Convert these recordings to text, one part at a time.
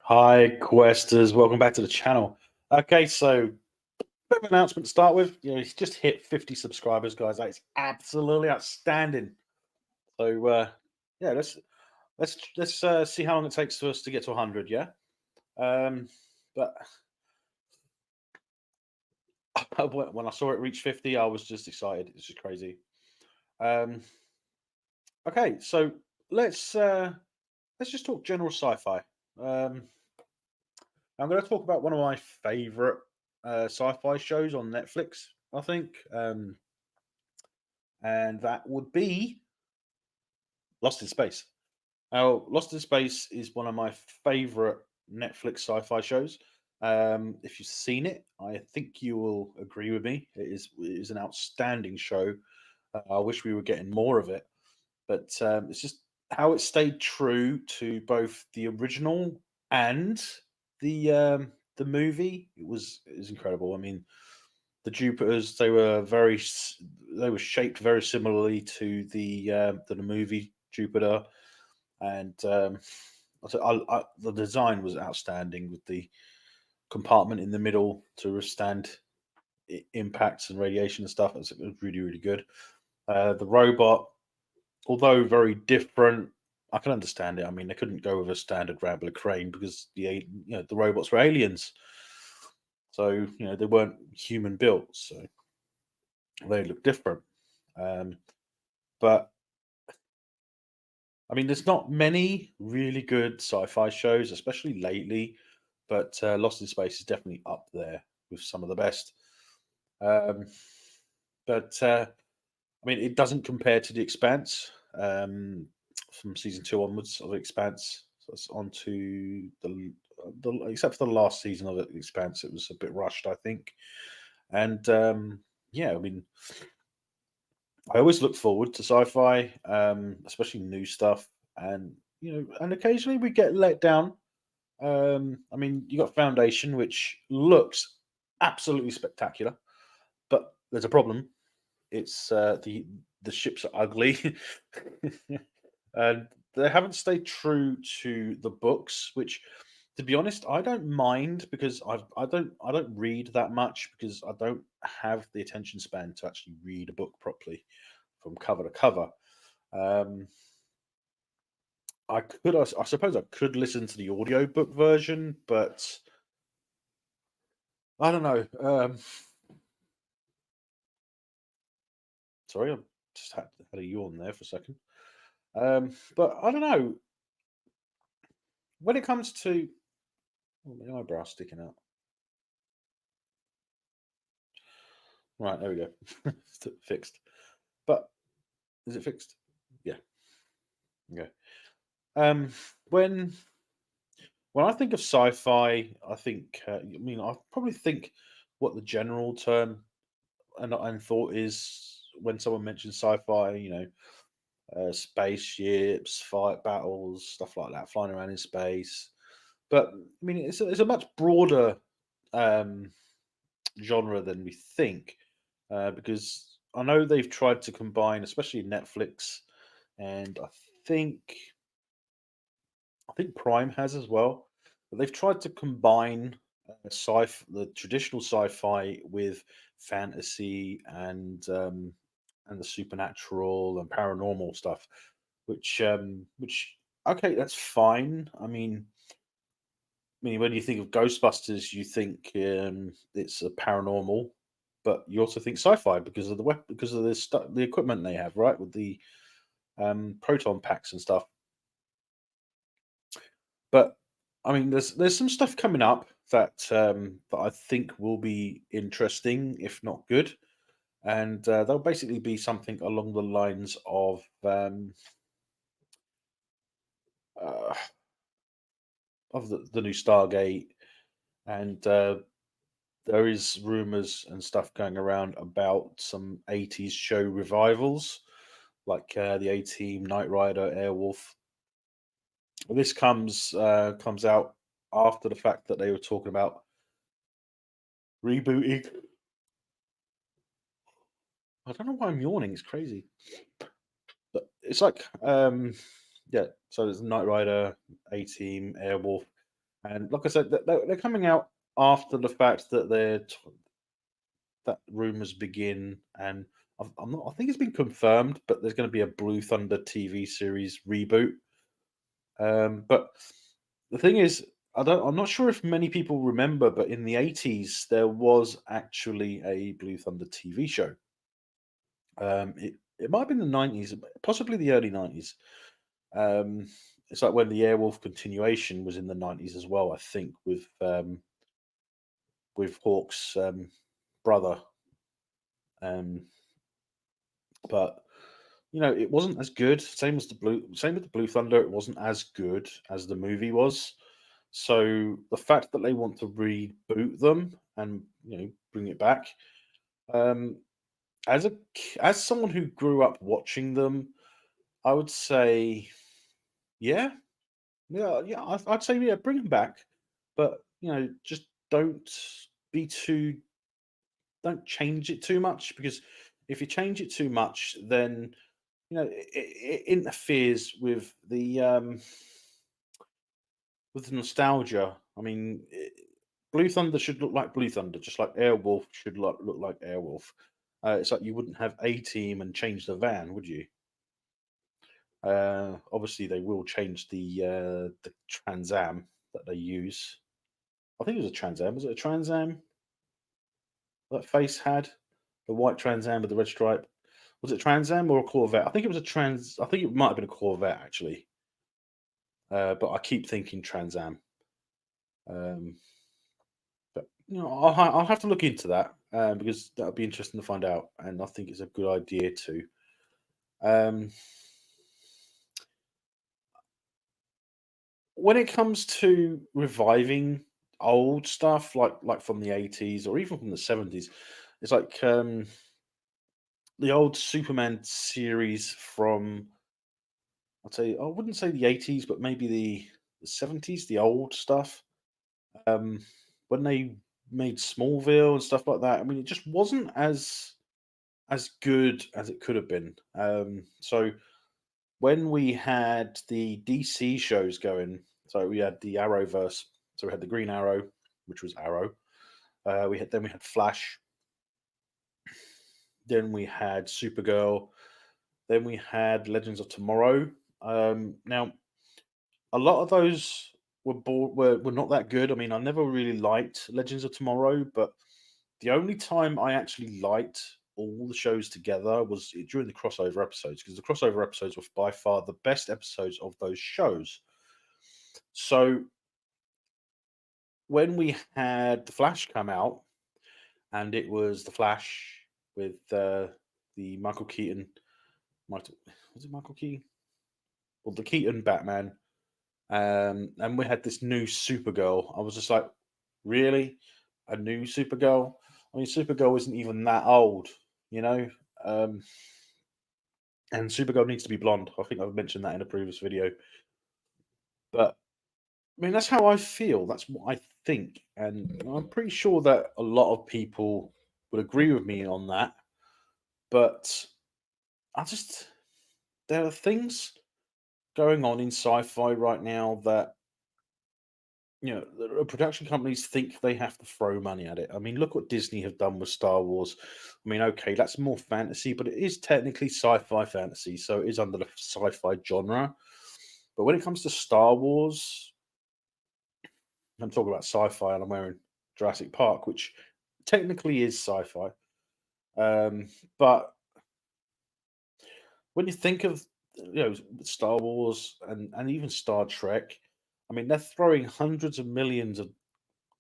Hi, Questers. Welcome back to the channel. Okay, so bit of an announcement to start with. He's just hit 50 subscribers, guys. That is absolutely outstanding. So, yeah, let's see how long it takes for us to get to 100. Yeah, but when I saw it reach 50, I was just excited. It's just crazy. Um, okay, so let's uh, let's just talk general sci-fi. Um, I'm going to talk about one of my favorite sci-fi shows on Netflix. I think. And that would be Lost in Space. Now, Lost in Space is one of my favorite Netflix sci-fi shows. If you've seen it, I think you will agree with me. It is an outstanding show. I wish we were getting more of it, but it's just how it stayed true to both the original and the movie. It was incredible. I mean, the Jupiters they were shaped very similarly to the movie Jupiter, and the design was outstanding with the compartment in the middle to withstand impacts and radiation and stuff. It was really really good. The robot, although very different, I can understand it. I mean, they couldn't go with a standard Rambler crane because the robots were aliens, so they weren't human built, so they look different. Um, but I mean, there's not many really good sci-fi shows, especially lately. But Lost in Space is definitely up there with some of the best. Um, but I mean, it doesn't compare to The Expanse from season two onwards of Expanse. So it's on to the except for the last season of The Expanse, it was a bit rushed, I think. And yeah, I mean, I always look forward to sci-fi, especially new stuff, and and occasionally we get let down. I mean, you got Foundation, which looks absolutely spectacular, but there's a problem. It's the ships are ugly, and they haven't stayed true to the books. Which, to be honest, I don't mind because I don't read that much because I don't have the attention span to actually read a book properly from cover to cover. Um, I suppose I could listen to the audiobook version, but I don't know. Sorry, I just had a yawn there for a second. But I don't know. When it comes to my eyebrow sticking out. Right, there we go. Fixed. But is it fixed? Yeah. Okay. Um, when when I think of sci-fi, I think I probably think what the general term and thought is when someone mentions sci-fi. Spaceships, fight battles, stuff like that, flying around in space. But I mean, it's a much broader um, genre than we think, because I know they've tried to combine, especially Netflix, and think I think Prime has as well. But they've tried to combine the traditional sci-fi with fantasy and the supernatural and paranormal stuff, which okay, that's fine. I mean, when you think of Ghostbusters, you think it's a paranormal, but you also think sci-fi because of because of the equipment they have, right, with the proton packs and stuff. But I mean, there's some stuff coming up that I think will be interesting, if not good, and they'll basically be something along the lines uh, of the new Stargate, and there is rumors and stuff going around about some 80s show revivals, like the A Team, Knight Rider, Airwolf. This comes out after the fact that they were talking about rebooting. I don't know why I'm yawning. It's crazy. But it's like, yeah. So there's Knight Rider, A Team, Airwolf. And like I said, they're coming out after the fact that that rumors begin, and I'm not. I think it's been confirmed, but there's going to be a Blue Thunder TV series reboot. But the thing is, I'm not sure if many people remember, but in the 80s there was actually a Blue Thunder TV show. It might have been the 90s, possibly the early 90s. Um, it's like when the Airwolf continuation was in the 90s as well. I think with Hawk's brother. Um, but it wasn't as good. Same with the Blue Thunder. It wasn't as good as the movie was. So the fact that they want to reboot them and bring it back, um, as someone who grew up watching them, I would say, yeah, yeah. I'd say yeah, bring them back, but just be too don't change it too much, because if you change it too much, then it interferes with the nostalgia. I mean, Blue Thunder should look like Blue Thunder, just like Airwolf should look like Airwolf. It's like you wouldn't have A Team and change the van, would you? Obviously, they will change the Trans Am that they use. I think it was a Trans Am. Was it a Trans Am that Face had? The white Trans Am with the red stripe. Was it Trans Am or a Corvette? I think it was a Trans. I think it might have been a Corvette actually. But I keep thinking Trans Am. Um, but I'll have to look into that, because that would be interesting to find out, and I think it's a good idea too. Um, when it comes to reviving old stuff, like from the 80s or even from the 70s, it's like the old Superman series from, I'd say, I wouldn't say the 80s, but maybe the 70s, the old stuff. Um, when they made Smallville and stuff like that, I mean, it just wasn't as good as it could have been. So when we had the DC shows going, so we had the Arrowverse, so we had the Green Arrow, which was Arrow. We had Flash, then we had Supergirl, then we had Legends of Tomorrow. Now a lot of those were not that good. I mean, I never really liked Legends of Tomorrow, but the only time I actually liked all the shows together was during the crossover episodes, because the crossover episodes were by far the best episodes of those shows. So when we had the Flash come out, and it was the Flash with the Michael Keaton, Michael, was it Michael Keaton? Well, the Keaton Batman, and we had this new Supergirl. I was just like, really, a new Supergirl? I mean, Supergirl isn't even that old, you know. Um, and Supergirl needs to be blonde. I think I've mentioned that in a previous video. But I mean, that's how I feel. That's what I think, and I'm pretty sure that a lot of people would agree with me on that. But I just there are things going on in sci-fi right now that the production companies think they have to throw money at it. I mean, look what Disney have done with Star Wars. I mean, okay, that's more fantasy, but it is technically sci-fi fantasy, so it is under the sci-fi genre. But when it comes to Star Wars, I'm talking about sci-fi, and I'm wearing Jurassic Park, which technically is sci-fi. Um, but when you think of Star Wars and even Star Trek, I mean, they're throwing hundreds of millions of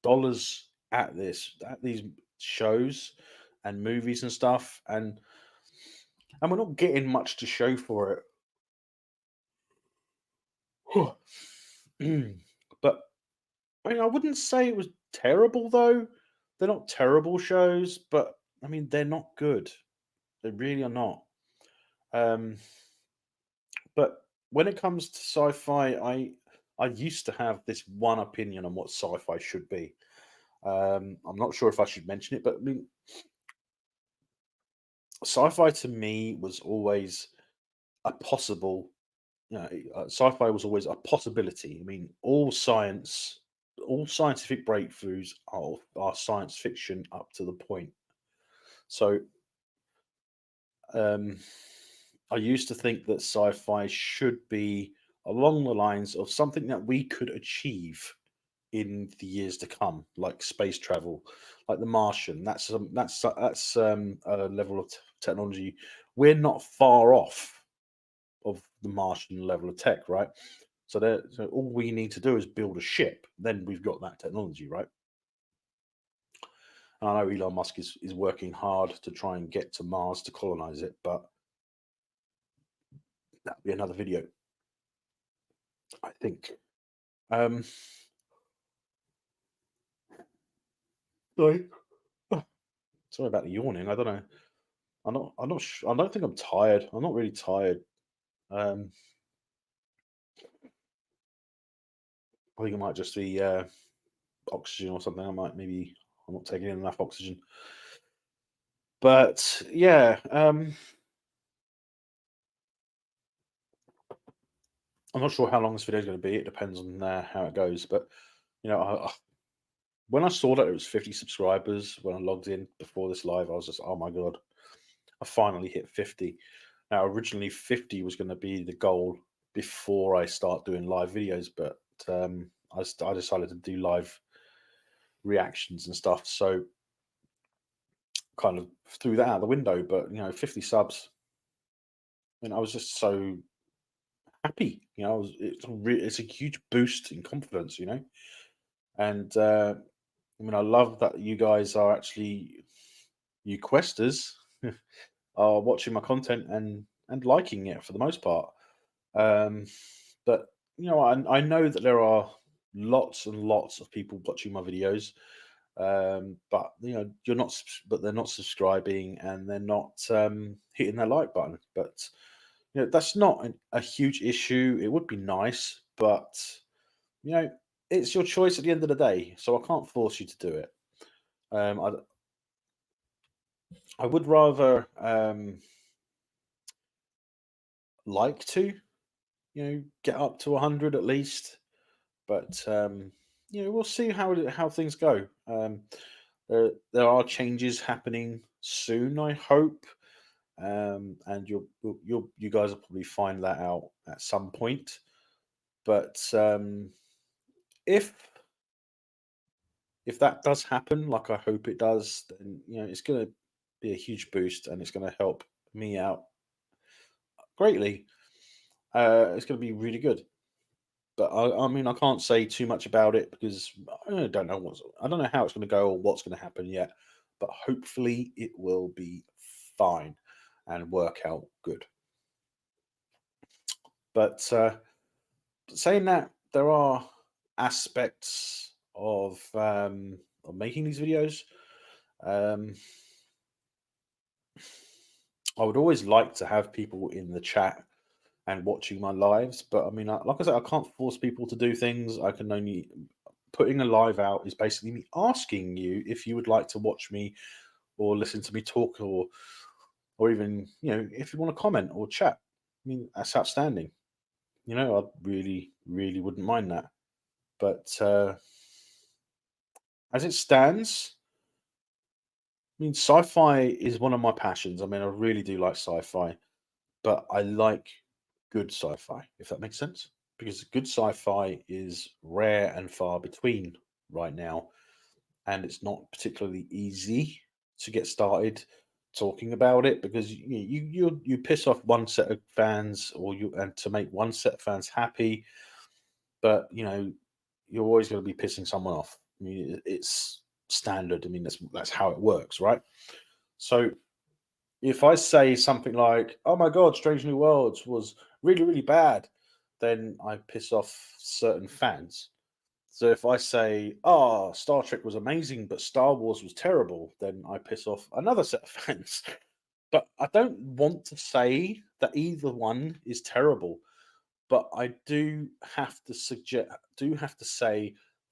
dollars at these shows and movies and stuff, and we're not getting much to show for it. But I mean, I wouldn't say it was terrible though. They're not terrible shows, but I mean, they're not good. They really are not. Um, but when it comes to sci-fi, I used to have this one opinion on what sci-fi should be. I'm not sure if I should mention it, but I mean, sci-fi to me was always a possible. Sci-fi was always a possibility. I mean, all science. all scientific breakthroughs are science fiction up to the point. So um, I used to think that sci-fi should be along the lines of something that we could achieve in the years to come, like space travel, like The Martian. That's a level of technology we're not far off of the Martian level of tech, right? So all we need to do is build a ship. Then we've got that technology, right? And I know Elon Musk is working hard to try and get to Mars to colonize it, but that'll be another video, I think. Um, sorry, sorry about the yawning. I don't know. I'm not. I don't think I'm tired. I'm not really tired. Um, I think it might just be oxygen or something. I might maybe I'm not taking in enough oxygen. But yeah, I'm not sure how long this video is going to be. It depends on how it goes. But when I saw that it was 50 subscribers when I logged in before this live, I was just, oh my god, I finally hit 50. Now, originally 50 was going to be the goal before I start doing live videos, but I decided to do live reactions and stuff. So kind of threw that out the window. But 50 subs, and I was just so happy. It's a huge boost in confidence. And I mean, I love that you guys are actually you questers are watching my content and liking it for the most part. Um, but I know that there are lots and lots of people watching my videos, but but they're not subscribing and they're not hitting their like button. But that's not a huge issue. It would be nice, but you know, it's your choice at the end of the day. So I can't force you to do it. Um, I I would rather like to get up to 100 at least, but we'll see how things go. There are changes happening soon, I hope, and you guys will probably find that out at some point. But if if that does happen, like I hope it does, then it's going to be a huge boost, and it's going to help me out greatly. It's going to be really good. But I mean, I can't say too much about it because I don't know how it's going to go or what's going to happen yet. But hopefully, it will be fine and work out good. But saying that, there are aspects of making these videos. Um, I would always like to have people in the chat and watching my lives, but I mean, like I said, I can't force people to do things. I can only putting a live out is basically me asking you if you would like to watch me or listen to me talk or even if you want to comment or chat. I mean, that's outstanding. I really wouldn't mind that. But as it stands, I mean, sci-fi is one of my passions. I mean, I really do like sci-fi, but I like good sci-fi, if that makes sense. Because good sci-fi is rare and far between right now, and it's not particularly easy to get started talking about it because you piss off one set of fans and to make one set of fans happy, but you're always going to be pissing someone off. I mean, it's standard. I mean, that's how it works, right? So if I say something like, "Oh my God, Strange New Worlds was really bad," then I piss off certain fans. So if I say, "Oh, Star Trek was amazing, but Star Wars was terrible," then I piss off another set of fans. But I don't want to say that either one is terrible. But I do have to say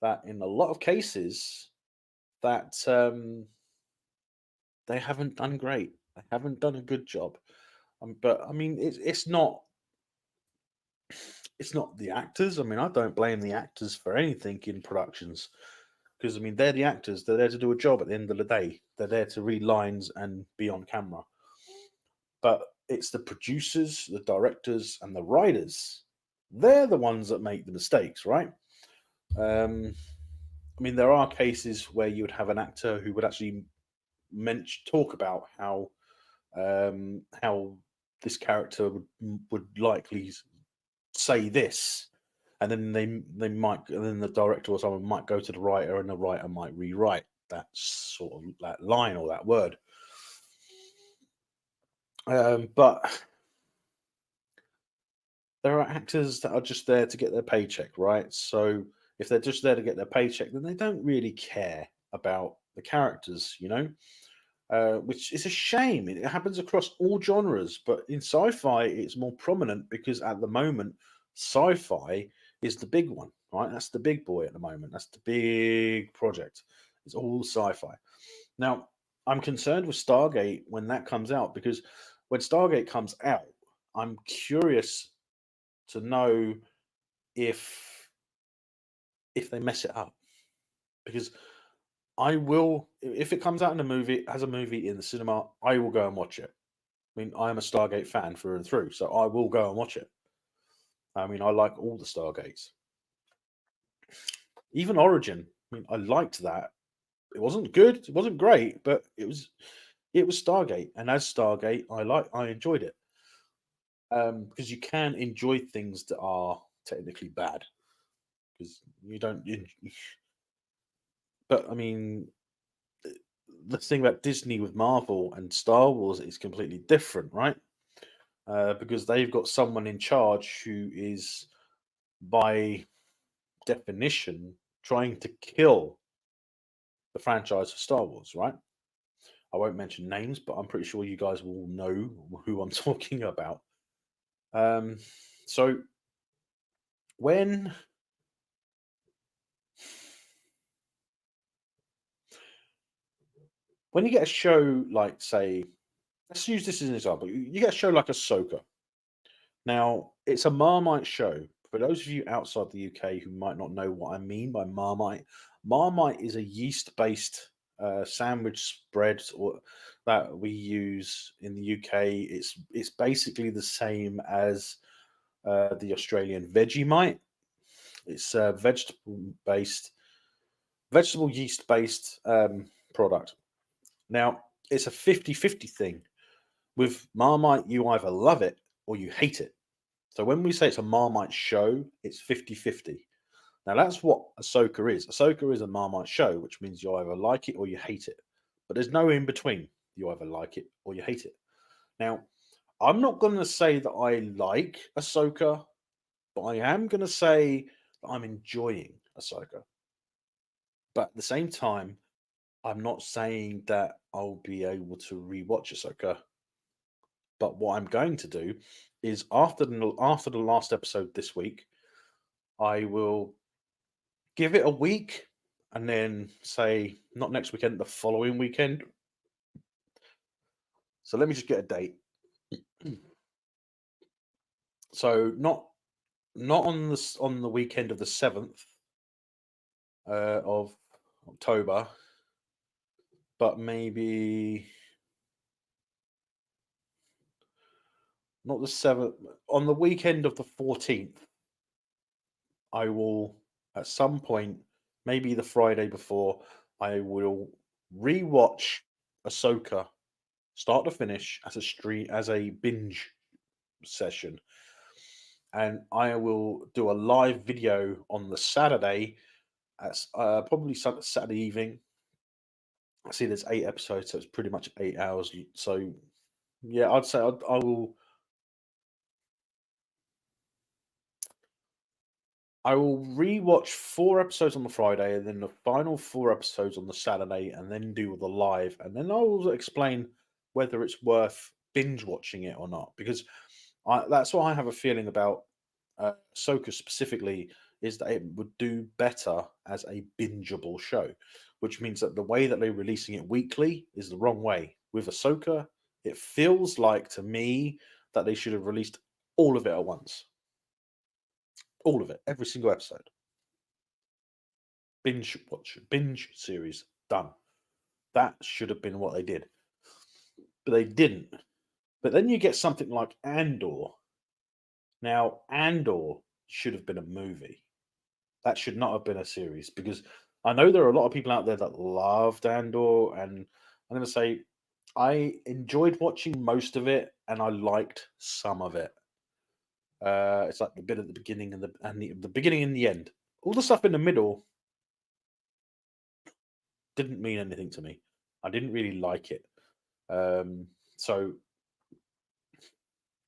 that in a lot of cases that they haven't done great. They haven't done a good job. But I mean, it's not. it's not the actors. I mean, I don't blame the actors for anything in productions because I mean they're the actors. They're there to do a job at the end of the day. They're there to read lines and be on camera. But it's the producers, the directors, and the writers. They're the ones that make the mistakes, right? Um, I mean, there are cases where you would have an actor who would actually talk about how this character would likely say this, and then they might, and then the director or someone might go to the writer, and the writer might rewrite that sort of that line or that word. But there are actors that are just there to get their paycheck, right? So if they're just there to get their paycheck, then they don't really care about the characters, which is a shame. It happens across all genres, but in sci-fi, it's more prominent because at the moment, sci-fi is the big one, right? That's the big boy at the moment. That's the big project. It's all sci-fi. Now, I'm concerned with Stargate when that comes out because when Stargate comes out, I'm curious to know if if they mess it up because I will if it comes out in a movie as a movie in the cinema, I will go and watch it. I mean, I am a Stargate fan through and through, so I will go and watch it. I mean, I like all the Stargates, even Origin. I mean, I liked that. It wasn't good, it wasn't great, but it was Stargate, and as Stargate, I enjoyed it because you can enjoy things that are technically bad because you don't. But I mean, the thing about Disney with Marvel and Star Wars is completely different, right? Because they've got someone in charge who is, by definition, trying to kill the franchise of Star Wars, right? I won't mention names, but I'm pretty sure you guys will know who I'm talking about. Um, so when when you get a show like, say, let's use this as an example. You get a show like Ahsoka. Now, it's a Marmite show. For those of you outside the UK who might not know what I mean by Marmite, Marmite is a yeast-based sandwich spread or that we use in the UK. It's basically the same as the Australian Vegemite. It's a vegetable yeast-based product. Now, it's a 50-50 thing. With Marmite, you either love it or you hate it. So when we say it's a Marmite show, it's 50-50. Now that's what Ahsoka is. Ahsoka is a Marmite show, which means you either like it or you hate it. But there's no in between. You either like it or you hate it. Now, I'm not going to say that I like Ahsoka, but I am going to say that I'm enjoying Ahsoka. But at the same time, I'm not saying that I'll be able to rewatch Ahsoka. But what I'm going to do is after the last episode this week, I will give it a week and then say not next weekend, the following weekend. So let me just get a date. So not on the weekend of the 7th of October, but maybe not the 7th, on the weekend of the 14th. I will at some point, maybe the Friday before, I will rewatch Ahsoka start to finish as a binge session, and I will do a live video on the Saturday at probably Saturday evening. I see there's 8 episodes, so it's pretty much 8 hours. So yeah, I'd say I will. I will rewatch 4 episodes on the Friday, and then the final 4 episodes on the Saturday, and then do the live, and then I will explain whether it's worth binge watching it or not. Because that's what I have a feeling about Ahsoka specifically is that it would do better as a bingeable show, which means that the way that they're releasing it weekly is the wrong way. With Ahsoka, it feels like to me that they should have released all of it at once. All of it, every single episode. Binge series, done. That should have been what they did, but they didn't. But then you get something like Andor. Now, Andor should have been a movie. That should not have been a series, because I know there are a lot of people out there that loved Andor, and I'm going to say I enjoyed watching most of it, and I liked some of it. It's like the bit at the beginning and the beginning and the end. All the stuff in the middle didn't mean anything to me. I didn't really like it. So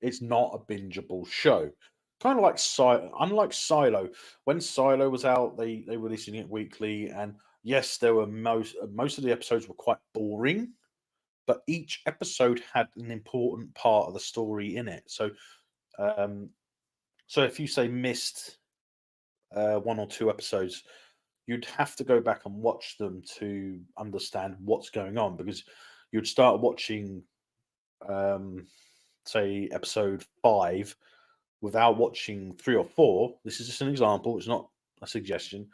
it's not a bingeable show. Kind of like unlike Silo. When Silo was out, they were releasing it weekly, and yes, there were most of the episodes were quite boring, but each episode had an important part of the story in it. Um, so if you say missed one or two episodes, you'd have to go back and watch them to understand what's going on, because you'd start watching, um, say, episode 5 without watching 3 or 4. This is just an example, it's not a suggestion.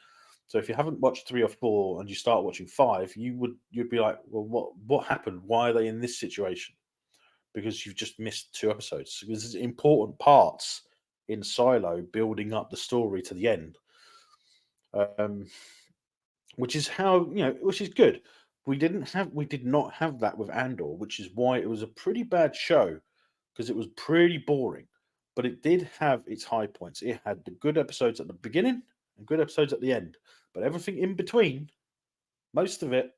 So if you haven't watched 3 or 4 and you start watching 5, you'd be like, well, what happened? Why are they in this situation? Because you've just missed 2 episodes. Because there's important parts in Silo building up the story to the end. Um, which is which is good. We did not have that with Andor, which is why it was a pretty bad show, because it was pretty boring. But it did have its high points. It had the good episodes at the beginning and good episodes at the end. But everything in between, most of it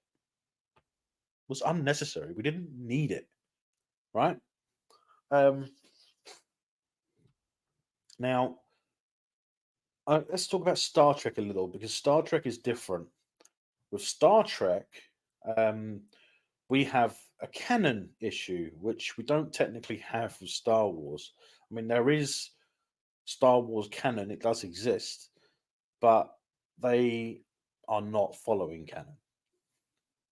was unnecessary. We didn't need it, right? Um, Now, let's talk about Star Trek a little, because Star Trek is different. With Star Trek, um, we have a canon issue, which we don't technically have with Star Wars. I mean, there is Star Wars canon, it does exist, but they are not following canon.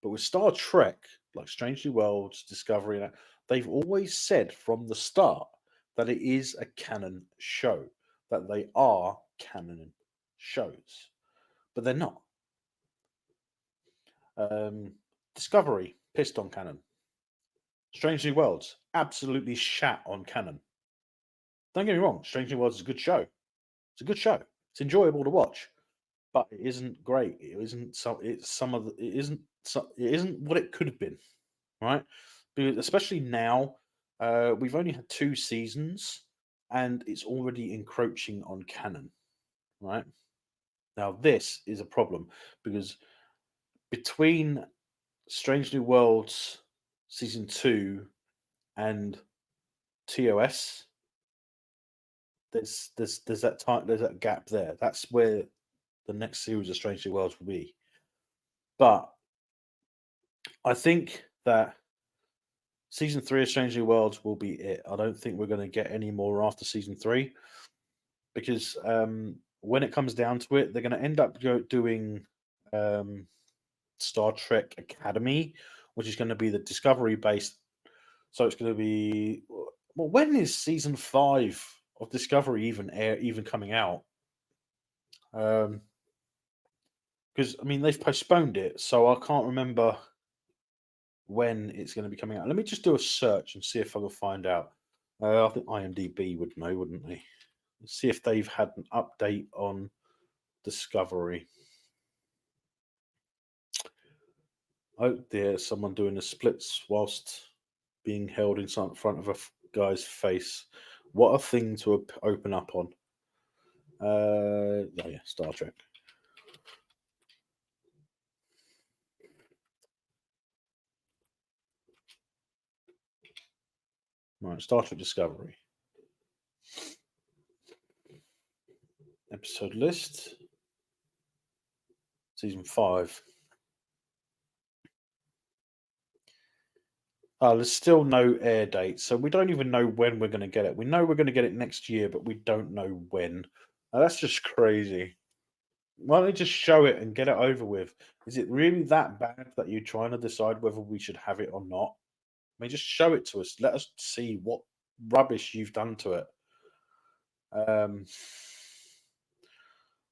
But with Star Trek, like Strange New Worlds, Discovery, they've always said from the start that it is a canon show, that they are canon shows, but they're not. Discovery pissed on canon. Strange New Worlds absolutely shat on canon. Don't get me wrong, Strange New Worlds is a good show. It's a good show. It's enjoyable to watch, but it isn't great. It isn't so. It's some of the. It isn't. So, it isn't what it could have been, right? Because especially now, we've only had 2 seasons, and it's already encroaching on canon, right? Now this is a problem, because between Strange New Worlds season 2 and TOS, there's that time, there's that gap there. That's where the next series of Strange New Worlds will be. But I think that season 3 of Strange New Worlds will be it. I don't think we're going to get any more after season 3, because when it comes down to it, they're going to end up doing um, Star Trek Academy, which is going to be the Discovery based. So it's going to be, well, when is season 5 of Discovery even coming out? Because I mean they've postponed it, so I can't remember when it's going to be coming out. Let me just do a search and see if I can find out. I think IMDb would know, wouldn't they? Let's see if they've had an update on Discovery. Oh dear, someone doing the splits whilst being held in front of a guy's face. What a thing to open up on. Oh yeah, Star Trek. Right, Star Trek Discovery. Episode list. Season 5. There's still no air date, so we don't even know when we're going to get it. We know we're going to get it next year, but we don't know when. That's just crazy. Why don't they just show it and get it over with? Is it really that bad that you're trying to decide whether we should have it or not? I mean, just show it to us. Let us see what rubbish you've done to it. Um,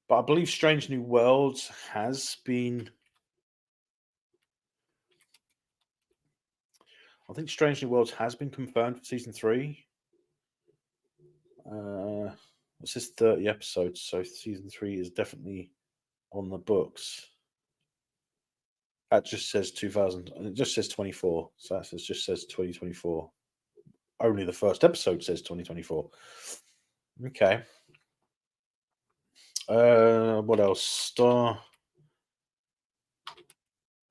But I believe Strange New Worlds has been. I think Strange New Worlds has been confirmed for season 3. It says 30 episodes, so season 3 is definitely on the books. That just says 2000. It just says 24. So that just says 2024. Only the first episode says 2024. Okay. What else?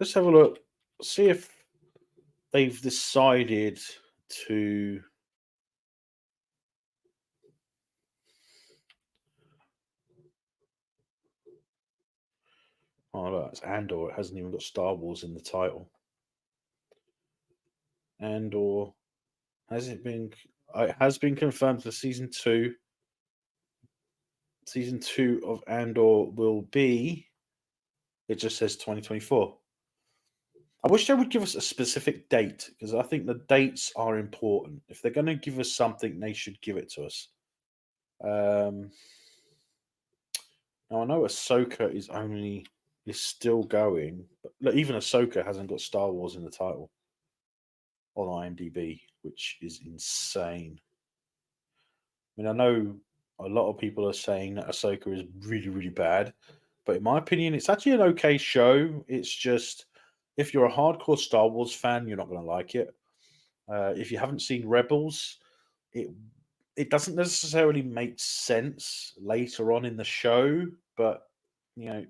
Let's have a look. See if they've decided to. Oh, look, it's Andor. It hasn't even got Star Wars in the title. Andor. Has it been? It has been confirmed for season 2. Season 2 of Andor will be. It just says 2024. I wish they would give us a specific date because I think the dates are important. If they're going to give us something, they should give it to us. Now I know Ahsoka is still going, but look, even Ahsoka hasn't got Star Wars in the title on IMDb, which is insane. I mean, I know a lot of people are saying that Ahsoka is really, really bad, but in my opinion, it's actually an okay show. It's just if you're a hardcore Star Wars fan, you're not going to like it. If you haven't seen Rebels, it it doesn't necessarily make sense later on in the show, but you know,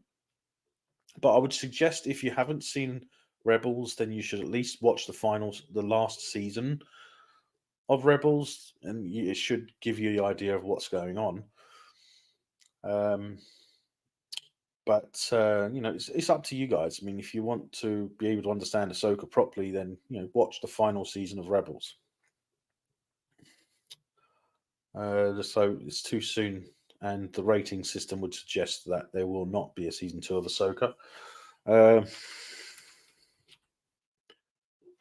but I would suggest if you haven't seen Rebels, then you should at least watch the last season of Rebels, and it should give you the idea of what's going on. Um, but it's up to you guys. I mean, if you want to be able to understand Ahsoka properly, then watch the final season of Rebels. So it's too soon, and the rating system would suggest that there will not be a season 2 of Ahsoka. I'm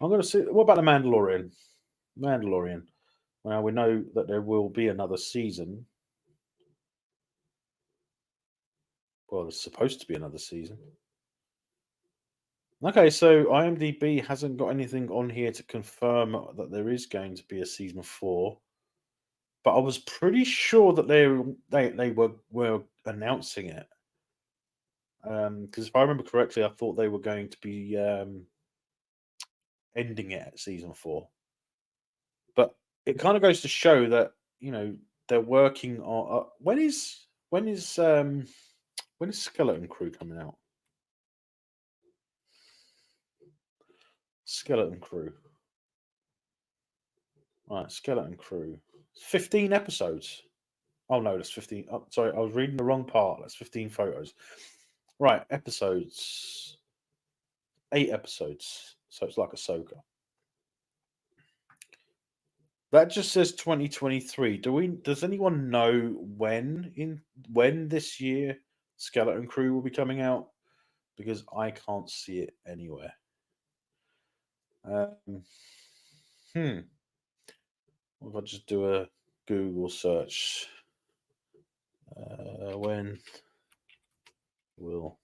going to see. What about the Mandalorian? Mandalorian. Well, we know that there will be another season. Well, there's supposed to be another season. Okay, so IMDb hasn't got anything on here to confirm that there is going to be a season 4. But I was pretty sure that they were announcing it. Because if I remember correctly, I thought they were going to be ending it at season 4. But it kind of goes to show that they're working on. When is Skeleton Crew coming out? Skeleton Crew. Right, Skeleton Crew. 15 episodes. Oh no, that's 15. Oh, sorry, I was reading the wrong part. That's 15 photos. Right, episodes. 8 episodes. So it's like Ahsoka. That just says 2023. Does anyone know when this year Skeleton Crew will be coming out? Because I can't see it anywhere. What if I just do a Google search? When will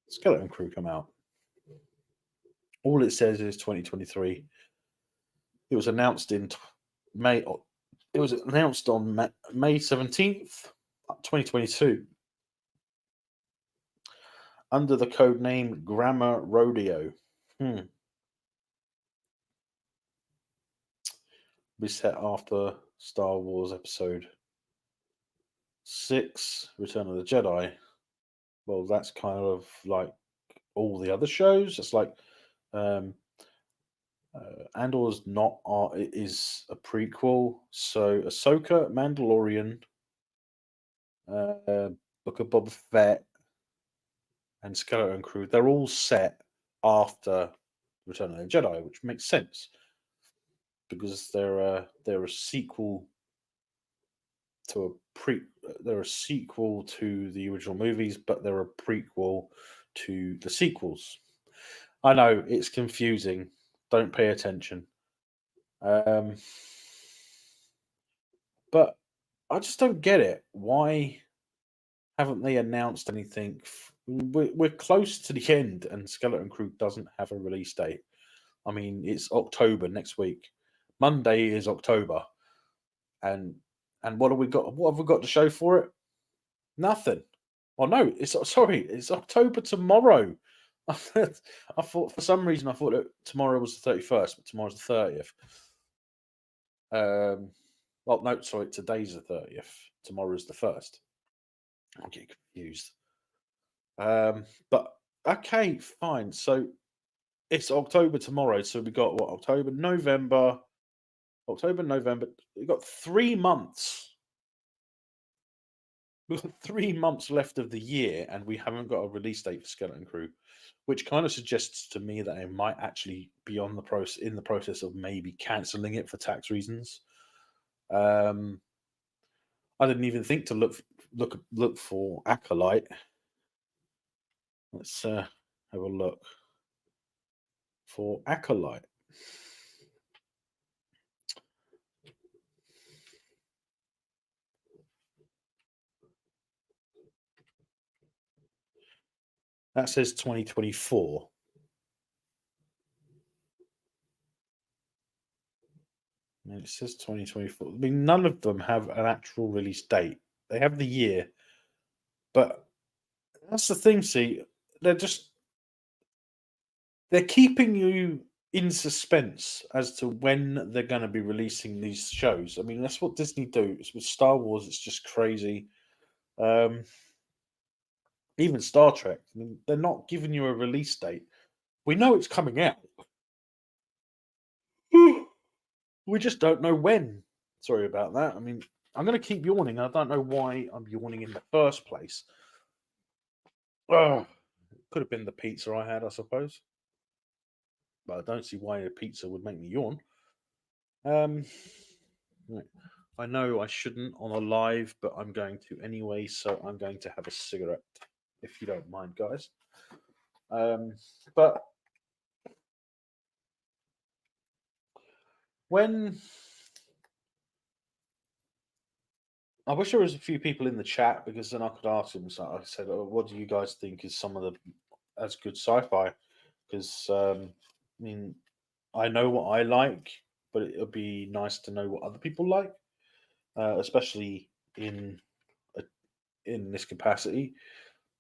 Skeleton Crew come out? All it says is 2023. It was announced in May. It was announced on May 17th, 2022, under the code name Grammar Rodeo. Be set after Star Wars Episode 6, Return of the Jedi. Well, that's kind of like all the other shows. It's like Andor's not it is a prequel. So Ahsoka, Mandalorian, Book of Boba Fett, and Skeleton Crew, they're all set after Return of the Jedi, which makes sense because they're a sequel to they're a sequel to the original movies, but they're a prequel to the sequels. I know it's confusing. Don't pay attention. But I just don't get it. Why haven't they announced anything? We're close to the end, and Skeleton Crew doesn't have a release date. I mean, it's October next week. Monday is October, and what have we got? What have we got to show for it? Nothing. Oh no, it's sorry, it's October tomorrow. I thought for some reason I thought that tomorrow was the 31st, but tomorrow's the 30th. Well, no, sorry, today's the 30th. Tomorrow's the first. I get confused. But okay, fine. So it's October tomorrow. So we got what? October, November, October, November. We've got 3 months. We've got 3 months left of the year, and we haven't got a release date for Skeleton Crew, which kind of suggests to me that it might actually be on the process in the process of maybe cancelling it for tax reasons. Um, I didn't even think to look for Acolyte. Let's have a look for Acolyte. That says 2024. And it says 2024. I mean, none of them have an actual release date. They have the year, but that's the thing. See, they're just they're keeping you in suspense as to when they're going to be releasing these shows. I mean, that's what Disney do. It's with Star Wars. It's just crazy. Um, even Star Trek. I mean, they're not giving you a release date. We know it's coming out. We just don't know when. Sorry about that. I mean, I'm going to keep yawning. I don't know why I'm yawning in the first place. Oh, could have been the pizza I had, I suppose. But I don't see why a pizza would make me yawn. Um, right. I know I shouldn't on a live, but I'm going to anyway. So I'm going to have a cigarette, if you don't mind, guys. But when I wish there was a few people in the chat because then I could ask them. So I said, oh, "What do you guys think is some of the as good sci-fi?" Because I mean, I know what I like, but it would be nice to know what other people like, especially in a, in this capacity.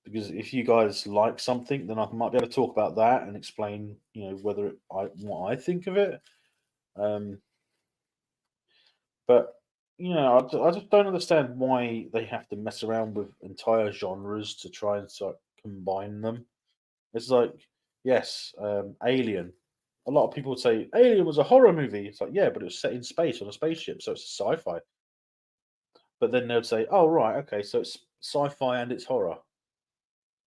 Because if you guys like something, then I might be able to talk about that and explain, whether I what I think of it. Um, but I just don't understand why they have to mess around with entire genres to try and sort of combine them. It's like, yes, Alien. A lot of people would say Alien was a horror movie. It's like, yeah, but it was set in space on a spaceship, so it's a sci-fi. But then they'd say, oh right, okay, so it's sci-fi and it's horror,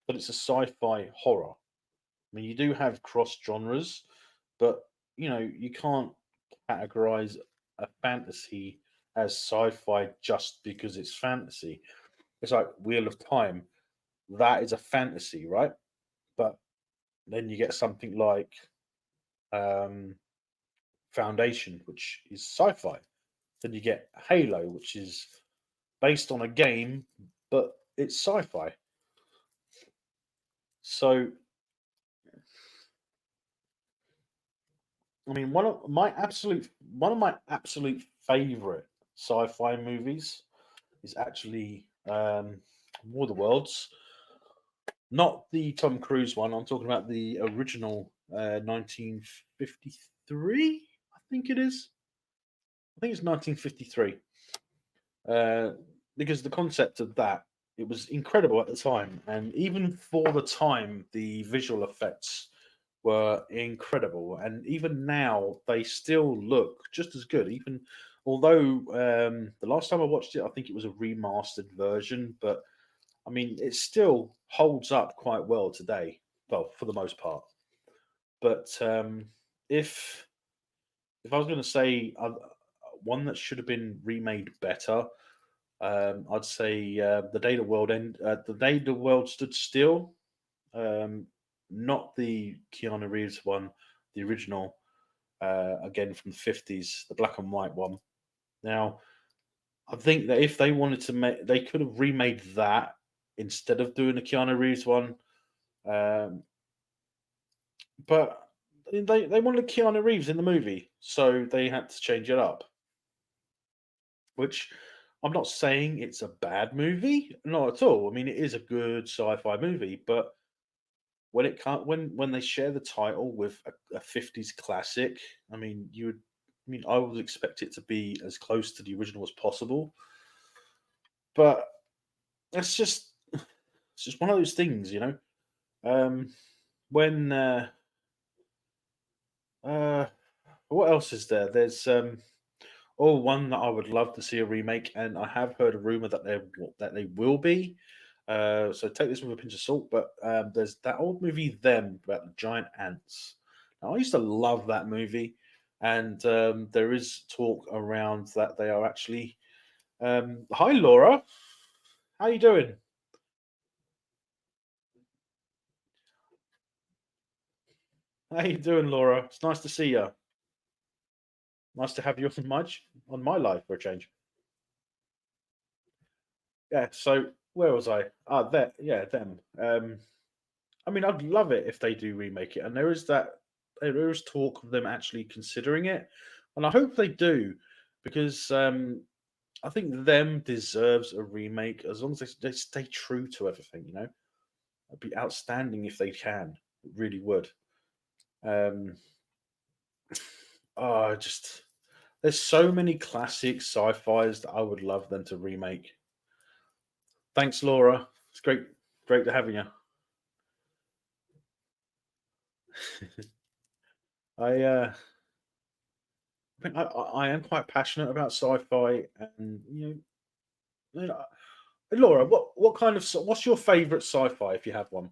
but it's a sci-fi horror. I mean, you do have cross genres, but you can't categorize a fantasy as sci-fi just because it's fantasy. It's like Wheel of Time. That is a fantasy, right? But then you get something like um, Foundation, which is sci-fi. Then you get Halo, which is based on a game, but it's sci-fi. So, I mean, one of my absolute favorite sci-fi movies is actually War of the Worlds, not the Tom Cruise one. I'm talking about the original 1953. I think it is. I think it's 1953. Uh, because the concept of that, it was incredible at the time, and even for the time, the visual effects were incredible, and even now they still look just as good. Even although the last time I watched it, I think it was a remastered version, but I mean it still holds up quite well today. Well, for the most part. But if I was going to say one that should have been remade better, I'd say the day the world stood still. Um, Not the Keanu Reeves one, the original, again from the 50s, the black and white one. Now, I think that if they wanted to make, they could have remade that instead of doing the Keanu Reeves one. Um, but they wanted Keanu Reeves in the movie, so they had to change it up. Which I'm not saying it's a bad movie, not at all. I mean, it is a good sci-fi movie, but when it can't, when they share the title with a 50s classic, I mean, you would, I mean, I would expect it to be as close to the original as possible. But that's just, it's just one of those things, you know. Um, when uh, what else is there? There's one that I would love to see a remake, and I have heard a rumor that they will be. So take this with a pinch of salt. But there's that old movie Them about the giant ants. Now I used to love that movie, and there is talk around that they are actually. Hi Laura, how you doing? How you doing, Laura? It's nice to see you. Nice to have you on my life for a change. Yeah. So where was I? Ah, there. Yeah, them. I mean, I'd love it if they do remake it, and there is talk of them actually considering it, and I hope they do, because I think them deserves a remake as long as they stay true to everything. You know, it'd be outstanding if they can. It really would. Um, just there's so many classic sci-fi's that I would love them to remake. Thanks, Laura. It's great to having you. I I am quite passionate about sci-fi, and you know, Laura, what kind of what's your favourite sci-fi if you have one?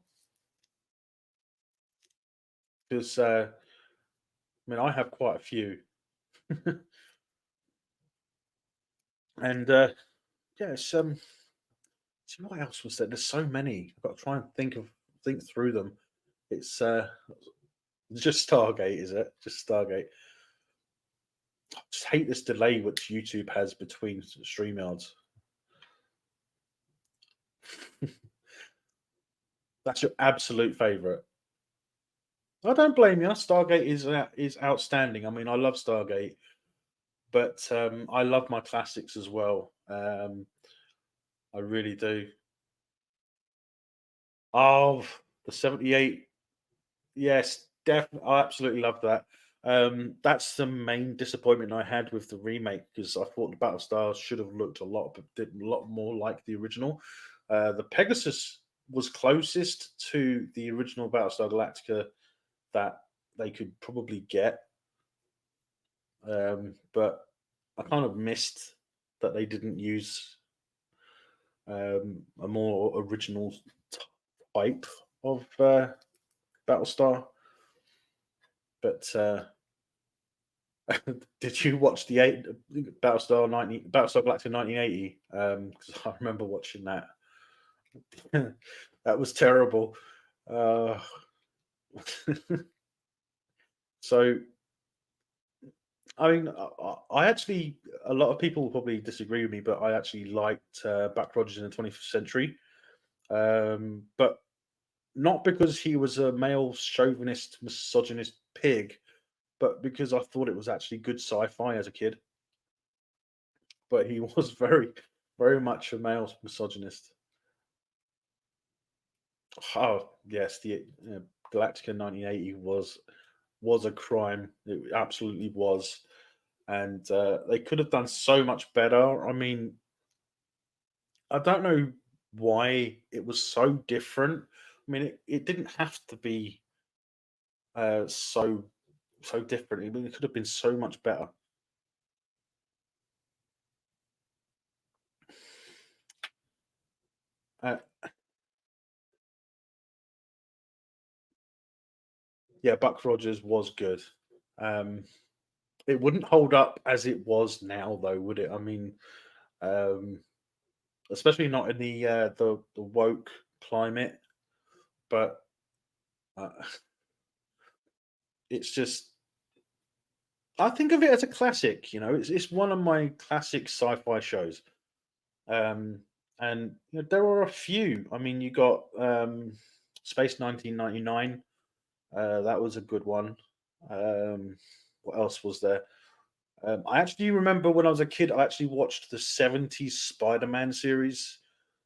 Because I mean, I have quite a few, and yes, see what else was there? There's so many. I've got to try and think through them. It's just Stargate, is it? Just Stargate. I just hate this delay which YouTube has between StreamYards. That's your absolute favourite. I don't blame you. Stargate is outstanding. I mean, I love Stargate, but I love my classics as well. I really do. Oh, the 78. Yes, definitely. I absolutely love that. That's the main disappointment I had with the remake because I thought the Battlestar should have looked did a lot more like the original. The Pegasus was closest to the original Battlestar Galactica that they could probably get, but I kind of missed that they didn't use a more original type of Battlestar. But did you watch the Battlestar Galactica 1980? Because I remember watching that. That was terrible. Uh, so I mean, I actually a lot of people will probably disagree with me, but I actually liked Buck Rogers in the 21st Century. But not because he was a male chauvinist, misogynist pig, but because I thought it was actually good sci-fi as a kid. But he was very much a male misogynist. Oh yes, the Galactica 1980 was a crime. It absolutely was, and they could have done so much better. I mean, I don't know why it was so different. I mean, it didn't have to be so different. I mean, it could have been so much better. Uh, yeah, Buck Rogers was good. Um, it wouldn't hold up as it was now, though, would it? I mean, um, especially not in the woke climate. But uh, it's just I think of it as a classic. It's one of my classic sci-fi shows. Um, and there are a few. I mean, you got Space 1999. That was a good one. Um, what else was there? I actually remember when I was a kid, I actually watched the '70s Spider-Man series.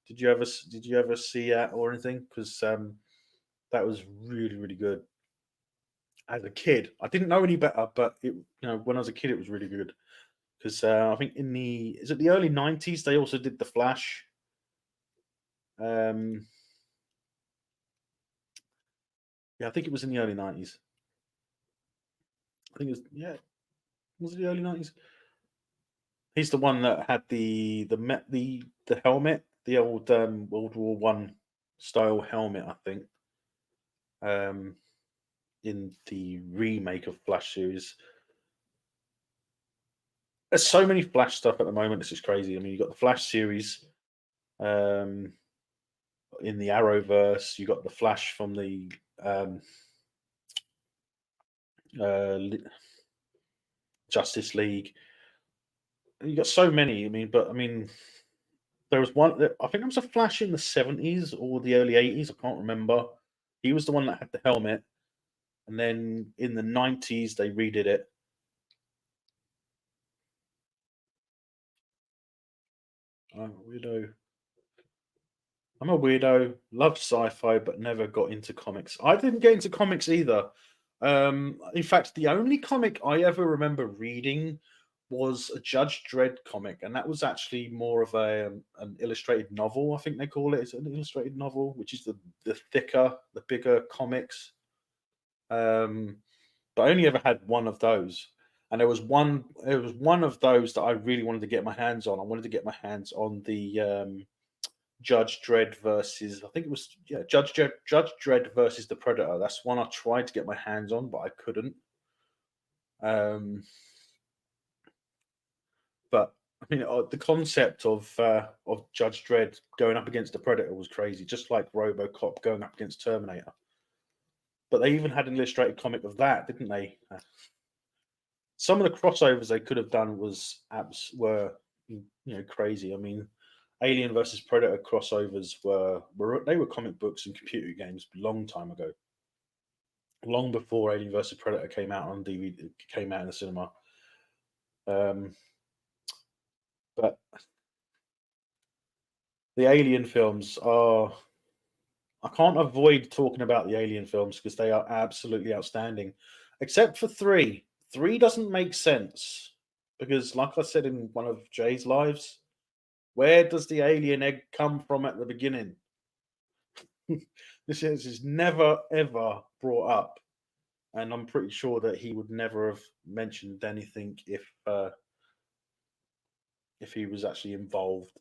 Did you ever see that or anything? Because that was really really good. As a kid, I didn't know any better, but when I was a kid, it was really good. Because I think is it the early '90s they also did the Flash. Um, yeah, I think it was in the early '90s. I think it was, yeah, was it the early '90s? He's the one that had the helmet, the old World War I style helmet, I think. Um, in the remake of Flash series, there's so many Flash stuff at the moment. It's just crazy. I mean, you got the Flash series um, in the Arrowverse. You got the Flash from the um, Justice League. You got so many. I mean, there was one. I think there was a Flash in the '70s or the early '80s. I can't remember. He was the one that had the helmet, and then in the '90s they redid it. I'm a weirdo. I'm a weirdo. Loved sci-fi, but never got into comics. I didn't get into comics either. In fact, the only comic I ever remember reading was a Judge Dredd comic, and that was actually more of an illustrated novel. I think they call it. It's an illustrated novel, which is the thicker, the bigger comics. Um, but I only ever had one of those, and there was one of those that I really wanted to get my hands on. I wanted to get my hands on the Judge Dredd versus, I think it was, yeah, Judge Dredd versus the Predator. That's one I tried to get my hands on, but I couldn't. Um, but I mean, the concept of Judge Dredd going up against the Predator was crazy, just like RoboCop going up against Terminator. But they even had an illustrated comic of that, didn't they? Some of the crossovers they could have done were crazy. I mean, Alien versus Predator crossovers were comic books and computer games a long time ago, long before Alien versus Predator came out on DVD, came out in the cinema. Um, but the Alien films are, I can't avoid talking about the Alien films because they are absolutely outstanding, except for three. Three doesn't make sense because, like I said in one of Jay's lives, where does the alien egg come from at the beginning? This is never ever brought up, and I'm pretty sure that he would never have mentioned anything if he was actually involved.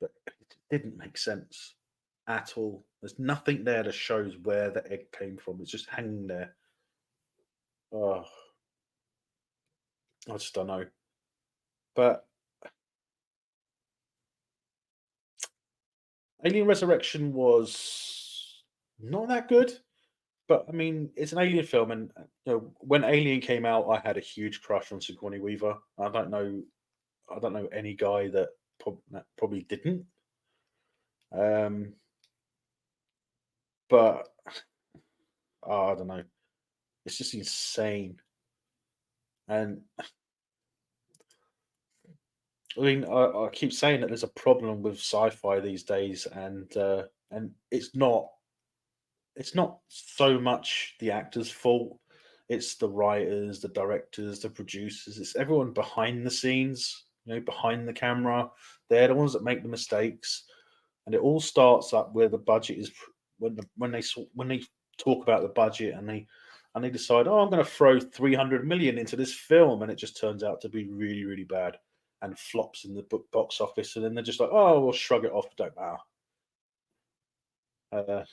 But it didn't make sense at all. There's nothing there that shows where the egg came from. It's just hanging there. Oh, I just don't know. But Alien Resurrection was not that good. But I mean, it's an Alien film, and when Alien came out, I had a huge crush on Sigourney Weaver. I don't know any guy that probably didn't. Um, but I don't know. It's just insane. And I mean, I keep saying that there's a problem with sci-fi these days, and it's not so much the actors' fault. It's the writers, the directors, the producers. It's everyone behind the scenes, behind the camera. They're the ones that make the mistakes, and it all starts up where the budget is. When they talk about the budget and they decide, oh, I'm going to throw 300 million into this film, and it just turns out to be really really bad and flops in the box office, and then they're just like, oh, we'll shrug it off. Don't matter. Uh,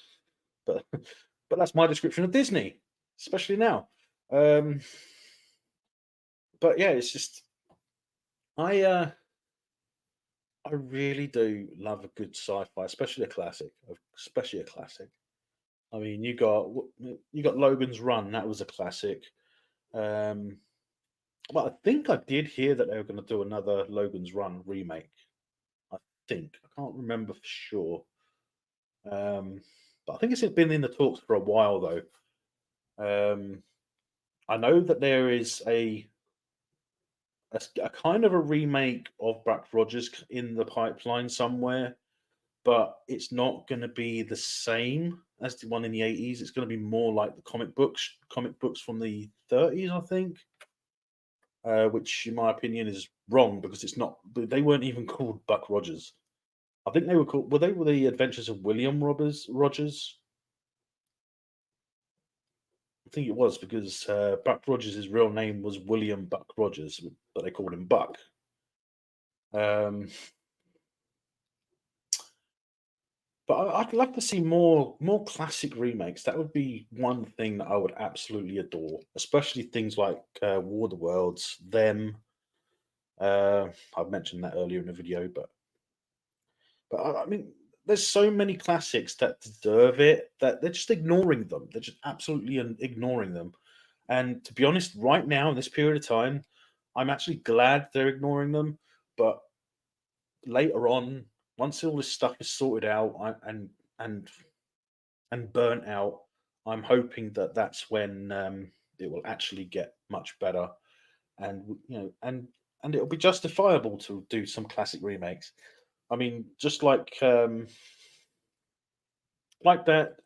but but that's my description of Disney, especially now. Um, but yeah, it's just I uh, I really do love a good sci-fi, especially a classic, especially a classic. I mean, you got Logan's Run, that was a classic. Um, Well, I think I did hear that they were going to do another Logan's Run remake. I think I can't remember for sure, um, but I think it's been in the talks for a while though. Um, I know that there is a kind of a remake of Buck Rogers in the pipeline somewhere, but it's not going to be the same as the one in the 80s. It's going to be more like the comic books from the 30s, I think. Which, in my opinion, is wrong because it's not. They weren't even called Buck Rogers. I think they were called. Were they were the Adventures of William Rogers? I think it was because Buck Rogers' real name was William Buck Rogers, but they called him Buck. Um, but I'd love to see more classic remakes. That would be one thing that I would absolutely adore, especially things like War of the Worlds. Them. I've mentioned that earlier in the video, but I mean, there's so many classics that deserve it that they're just ignoring them. They're just absolutely ignoring them. And to be honest, right now in this period of time, I'm actually glad they're ignoring them. But later on, once all this stuff is sorted out and and burnt out, I'm hoping that that's when it will actually get much better, and and it'll be justifiable to do some classic remakes. I mean, just like that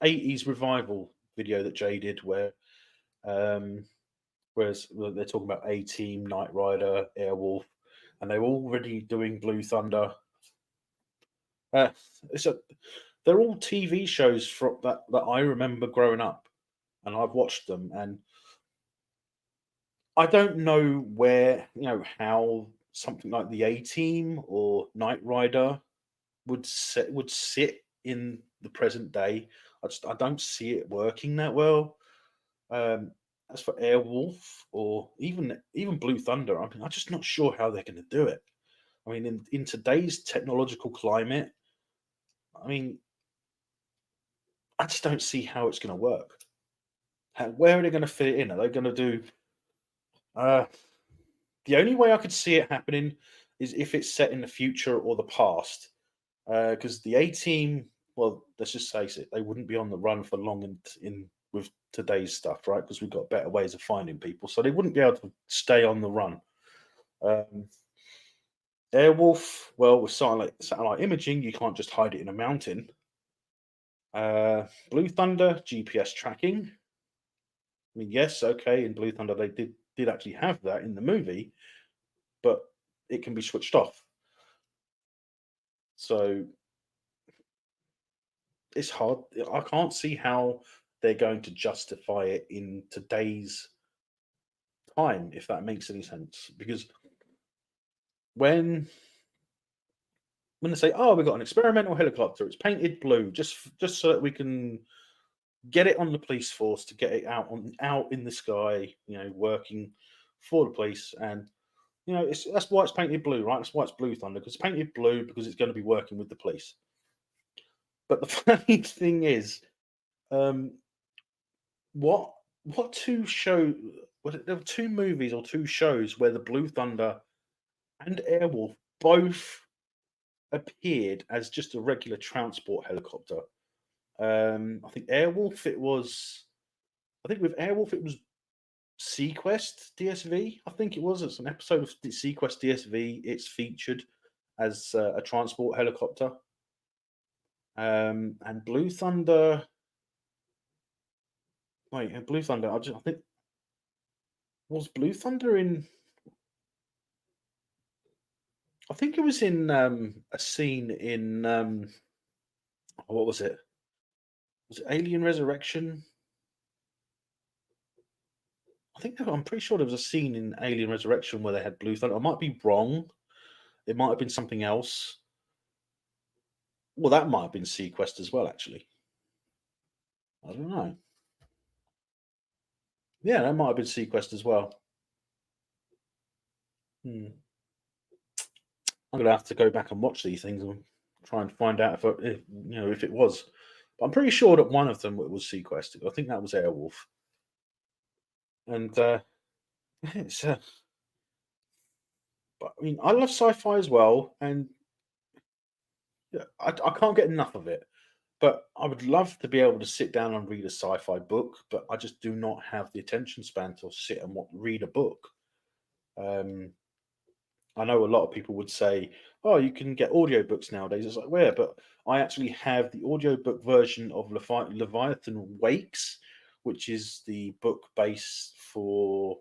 80s revival video that Jay did, um, whereas they're talking about A Team, Knight Rider, Airwolf, and they were already doing Blue Thunder. Uh, it's a, they're all TV shows from that I remember growing up, and I've watched them, and I don't know how something like the A Team or Knight Rider would sit in the present day. I don't see it working that well. Um, as for Airwolf or even Blue Thunder, I mean, I'm just not sure how they're going to do it. I mean, in today's technological climate, I mean, I just don't see how it's going to work. Where are they going to fit it in? Are they going to do? Uh, the only way I could see it happening is if it's set in the future or the past. Because the A Team, well, let's just face it, they wouldn't be on the run for long in with today's stuff, right? Because we've got better ways of finding people, so they wouldn't be able to stay on the run. Um, Airwolf, well, with satellite imaging, you can't just hide it in a mountain. Blue Thunder, GPS tracking. I mean, yes, okay, in Blue Thunder they did actually have that in the movie, but it can be switched off. So it's hard. I can't see how they're going to justify it in today's time, if that makes any sense. Because when when they say, "Oh, we've got an experimental helicopter. It's painted blue, just so that we can get it on the police force to get it out in the sky, working for the police." And that's why it's painted blue, right? That's why it's Blue Thunder because it's painted blue because it's going to be working with the police. But the funny thing is, um, what what two show? There were two movies or two shows where the Blue Thunder and Airwolf both appeared as just a regular transport helicopter. I think Airwolf it was. I think with Airwolf it was Sequest DSV. I think it was. It's an episode of Sequest DSV. It's featured as a transport helicopter. And Blue Thunder. Wait, Blue Thunder. I think was Blue Thunder in. I think it was in a scene in what was it? Was it Alien Resurrection? I'm pretty sure there was a scene in Alien Resurrection where they had Blue Thunder. I might be wrong. It might have been something else. Well, that might have been Sequest as well, actually. I don't know. Yeah, that might have been Sequest as well. Hmm. I'm gonna have to go back and watch these things and try and find out if it was. But I'm pretty sure that one of them was Sequest. I think that was Airwolf. And it's But I mean, I love sci-fi as well, and yeah, I can't get enough of it. But I would love to be able to sit down and read a sci-fi book, but I just do not have the attention span to sit and read a book. Um, I know a lot of people would say, "Oh, you can get audiobooks nowadays." It's like, where? But I actually have the audiobook version of Leviathan Wakes, which is the book base for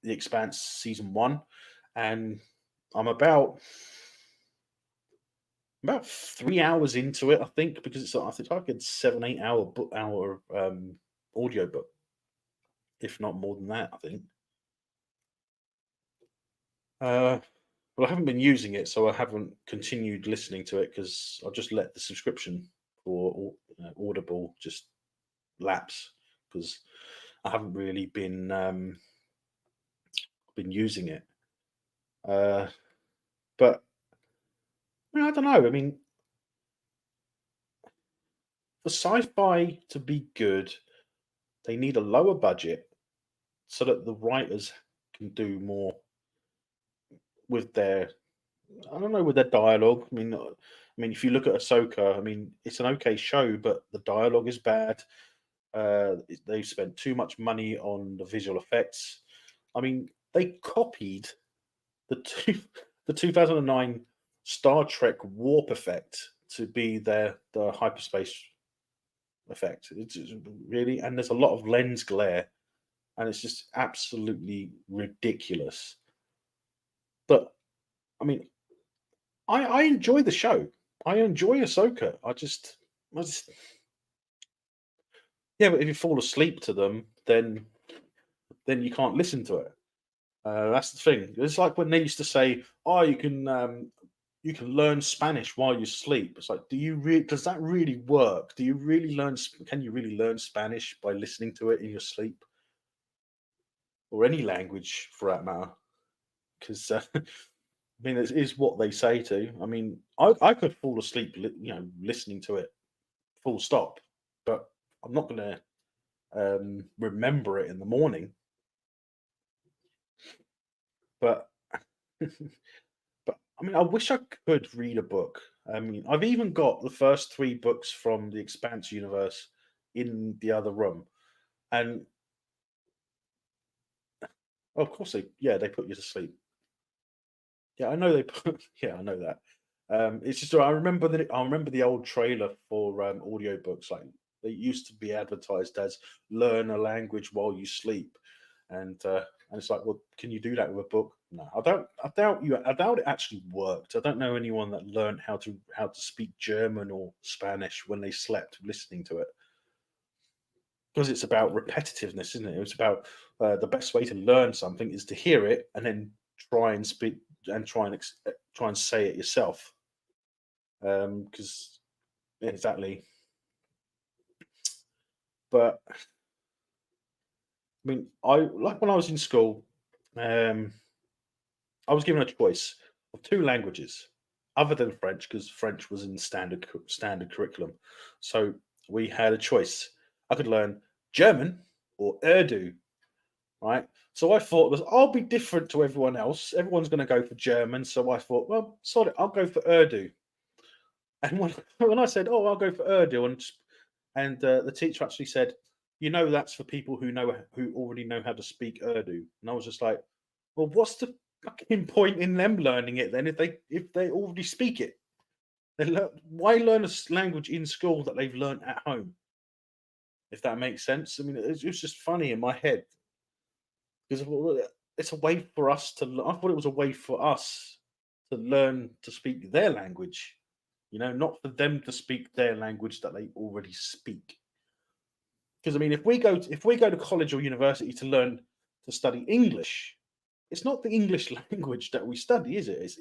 The Expanse season one, and I'm about 3 hours into it, I think, because I think like a 7 8 hour audiobook, if not more than that. I think. Uh, Well, I haven't been using it, so I haven't continued listening to it because I've just let the subscription for Audible just lapse because I haven't really been using it. Uh, but I don't know. I mean, for sci-fi to be good, they need a lower budget so that the writers can do more with their, I don't know, with their dialogue. I mean, if you look at Ahsoka, I mean, it's an okay show, but the dialogue is bad. They've spent too much money on the visual effects. I mean, they copied the two, the 2009 Star Trek warp effect to be the hyperspace effect. It's really, and there's a lot of lens glare, and it's just absolutely ridiculous. But I mean, I enjoy the show. I enjoy Ahsoka. I just, yeah. But if you fall asleep to them, then you can't listen to it. That's the thing. It's like when they used to say, "Oh, you can learn Spanish while you sleep." It's like, does that really work? Do you really Can you really learn Spanish by listening to it in your sleep, or any language for that matter? Because I mean, it is what they say to. I mean, I could fall asleep, listening to it, full stop, but I'm not going to remember it in the morning. But But I mean, I wish I could read a book. I mean, I've even got the first three books from the Expanse universe in the other room, and of course they put you to sleep. Yeah, I know they put. Yeah, I know that. It's just I remember the old trailer for audiobooks. Like they used to be advertised as "learn a language while you sleep," and it's like, well, can you do that with a book? No, I don't. I doubt it actually worked. I don't know anyone that learned how to speak German or Spanish when they slept listening to it, because it's about repetitiveness, isn't it? It's about the best way to learn something is to hear it and then try and speak and try and say it yourself. Because exactly. But I mean, I like when I was in school. Um, I was given a choice of two languages other than French because French was in standard curriculum. So we had a choice. I could learn German or Urdu, right? So I thought, I'll be different to everyone else. Everyone's going to go for German, so I thought, well, sorry, I'll go for Urdu. And when when I said, "Oh, I'll go for Urdu," and the teacher actually said, that's for people who already know how to speak Urdu. And I was just like, well, what's the fucking point in them learning it then if they already speak it? Why learn a language in school that they've learned at home? If that makes sense. I mean, it's just funny in my head because it's a way for us to. I thought it was a way for us to learn to speak their language. Not for them to speak their language that they already speak. Because I mean, if we go to college or university to learn to study English, it's not the English language that we study, is it? It's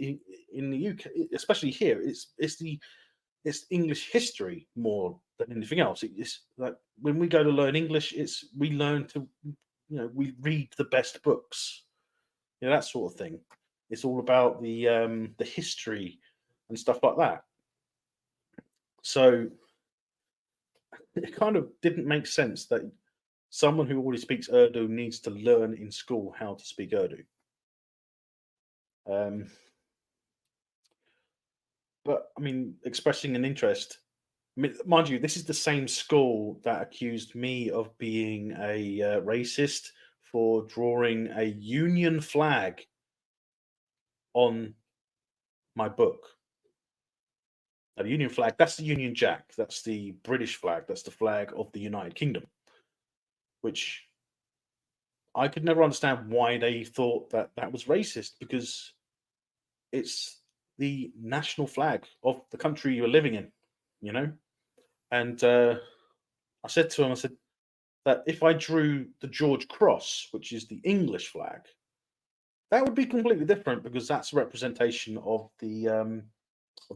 in the UK, especially here. It's English history more than anything else. It's like when we go to learn English, we learn to we read the best books, that sort of thing. It's all about the history and stuff like that. So it kind of didn't make sense that someone who already speaks Urdu needs to learn in school how to speak Urdu. but I mean, expressing an interest. I mean, mind you, this is the same school that accused me of being a racist for drawing a Union flag on my book. Now, the Union flag, that's the Union Jack. That's the British flag. That's the flag of the United Kingdom, which I could never understand why they thought that that was racist because it's the national flag of the country you're living in, you know? And I said to him, I said that if I drew the George Cross, which is the English flag, that would be completely different because that's a representation of the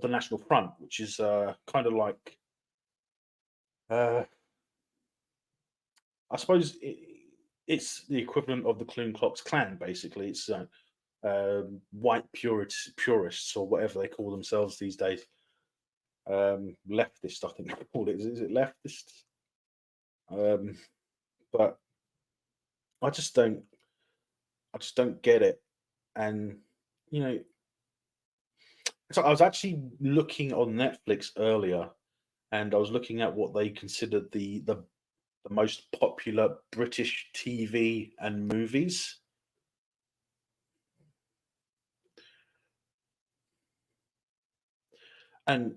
National Front, which is kind of like uh, I suppose it's the equivalent of the Ku Klux Klan. Basically, it's white purists or whatever they call themselves these days. Leftist, I think they call it. Is it leftist? Um, but I just don't, I just don't get it. And you know, so I was actually looking on Netflix earlier, and I was looking at what they considered the most popular British TV and movies. And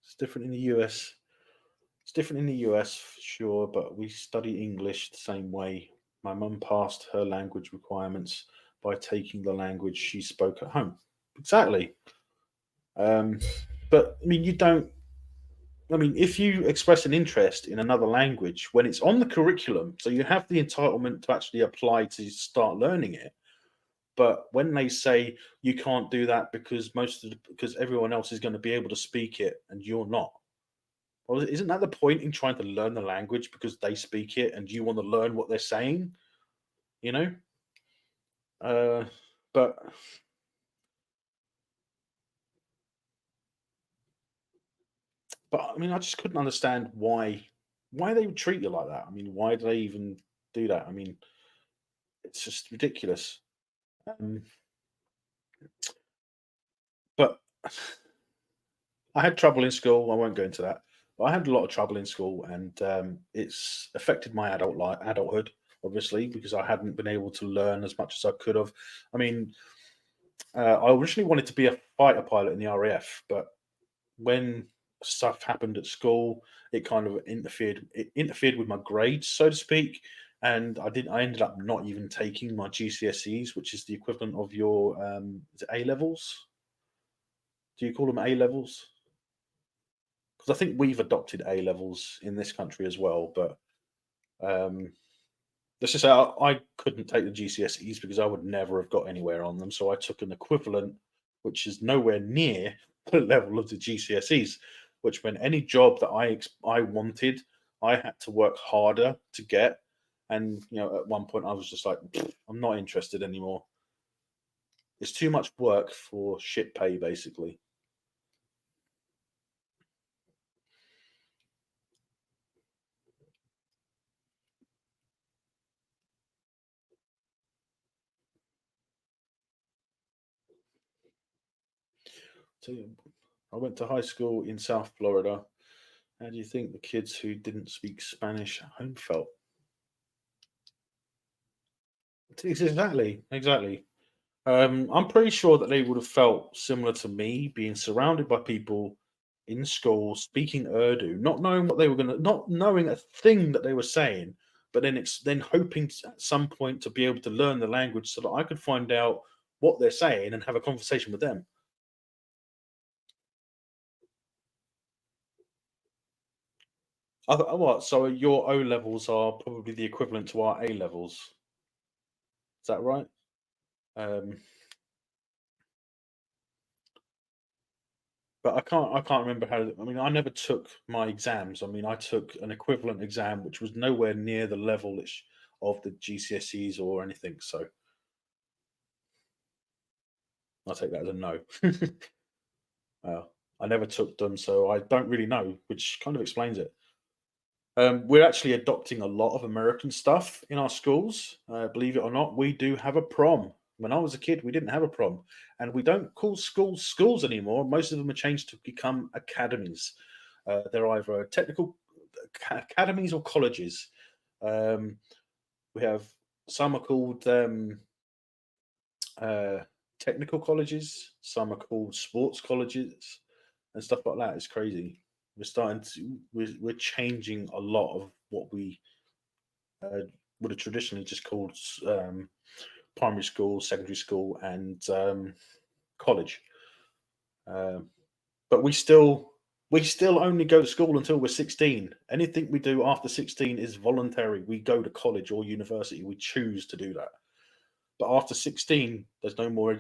it's different in the US. It's different in the US, for sure, but we study English the same way. My mum passed her language requirements by taking the language she spoke at home. Exactly. Um, but I mean, you don't. I mean, if you express an interest in another language when it's on the curriculum, so you have the entitlement to actually apply to start learning it. But when they say you can't do that because because everyone else is going to be able to speak it and you're not, well, isn't that the point in trying to learn the language because they speak it and you want to learn what they're saying? You know. Uh, but I mean, I just couldn't understand why they would treat you like that. I mean, why do they even do that? I mean, it's just ridiculous. Um, but I had trouble in school. I won't go into that. But I had a lot of trouble in school, and it's affected my adulthood, obviously, because I hadn't been able to learn as much as I could have. I mean, I originally wanted to be a fighter pilot in the RAF, but when stuff happened at school, it kind of interfered. It interfered with my grades, so to speak, and I did. I ended up not even taking my GCSEs, which is the equivalent of your is it A levels. Do you call them A levels? Because I think we've adopted A levels in this country as well. But um, let's just say I couldn't take the GCSEs because I would never have got anywhere on them. So I took an equivalent, which is nowhere near the level of the GCSEs. Which meant any job that I wanted, I had to work harder to get. And at one point, I was just like, I'm not interested anymore. It's too much work for shit pay, basically. So I went to high school in South Florida. How do you think the kids who didn't speak Spanish at home felt? Exactly, exactly. I'm pretty sure that they would have felt similar to me, being surrounded by people in school speaking Urdu, not knowing what they were gonna, not knowing a thing that they were saying, but then hoping at some point to be able to learn the language so that I could find out what they're saying and have a conversation with them. What? So your O levels are probably the equivalent to our A levels. Is that right? Um, But I can't remember how. I mean, I never took my exams. I mean, I took an equivalent exam, which was nowhere near the level of the GCSEs or anything. So I'll take that as a no. uh, I never took them, so I don't really know, which kind of explains it. We're actually adopting a lot of American stuff in our schools. Believe it or not, we do have a prom. When I was a kid, we didn't have a problem, and we don't call schools schools anymore. Most of them are changed to become academies. They're either technical academies or colleges. Um, we have some are called uh, technical colleges, some are called sports colleges, and stuff like that. It's crazy. We're changing a lot of what we uh, would have traditionally just called primary school, secondary school, and college. Um, but we still only go to school until we're 16. Anything we do after 16 is voluntary. We go to college or university. We choose to do that. But after 16, there's no more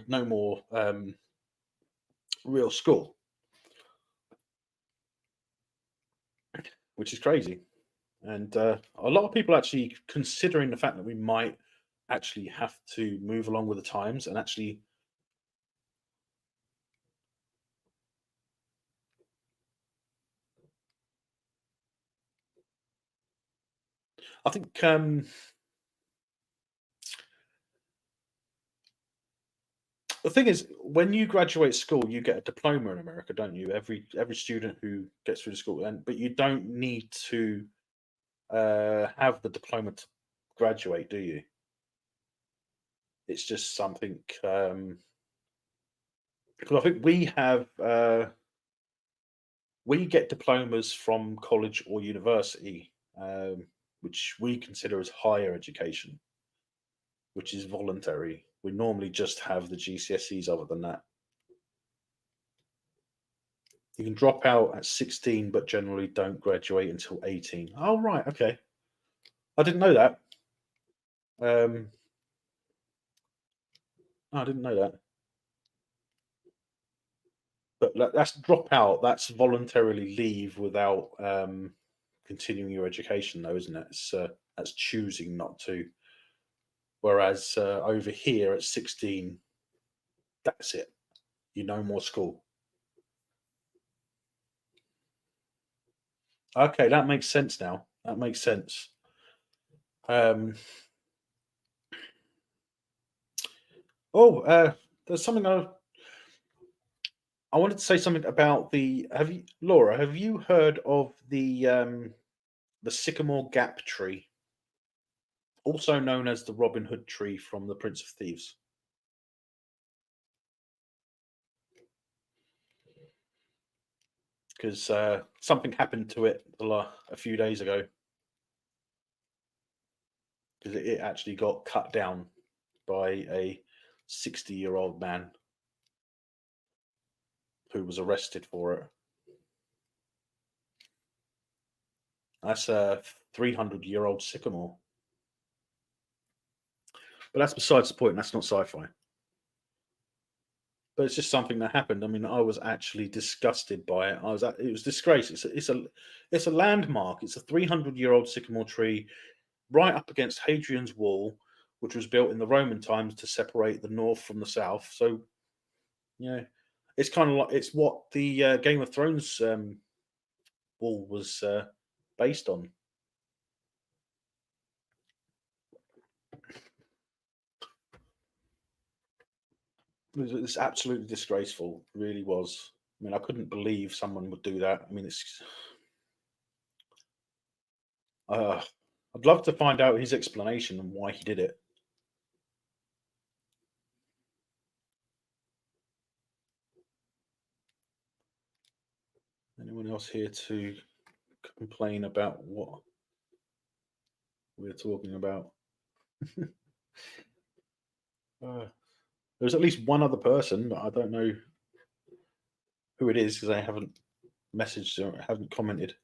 real school, which is crazy. And a lot of people actually considering the fact that we might actually have to move along with the times and actually. I think the thing is, when you graduate school, you get a diploma in America, don't you? Every student who gets through the school, and but you don't need to have the diploma to graduate, do you? It's just something. Because I think we get diplomas from college or university, which we consider as higher education, which is voluntary. We normally just have the GCSEs. Other than that, you can drop out at 16, but generally don't graduate until 18. Oh, right, okay. I didn't know that. Um, I didn't know that. But that's drop out. That's voluntarily leave without continuing your education, though, isn't it? That's choosing not to. Whereas over here at 16, that's it. You no more school. Okay, that makes sense now. That makes sense. Um, oh, there's something I wanted to say something about the. Have you, Laura? Have you heard of the sycamore gap tree, also known as the Robin Hood tree from the Prince of Thieves? Because something happened to it a few days ago. Because it actually got cut down by a 60-year-old man who was arrested for it. That's a 300-year-old sycamore. But that's besides the point. That's not sci-fi. But it's just something that happened. I mean, I was actually disgusted by it. It was disgrace. It's a landmark. It's a 300-year-old sycamore tree right up against Hadrian's Wall, which was built in the Roman times to separate the north from the south. So, yeah, it's kind of like it's what the Game of Thrones wall was based on. It's absolutely disgraceful. It really was. I mean, I couldn't believe someone would do that. I mean, it's. Uh, I'd love to find out his explanation and why he did it. Anyone else here to complain about what we're talking about? There's at least one other person, but I don't know who it is because they haven't messaged or haven't commented.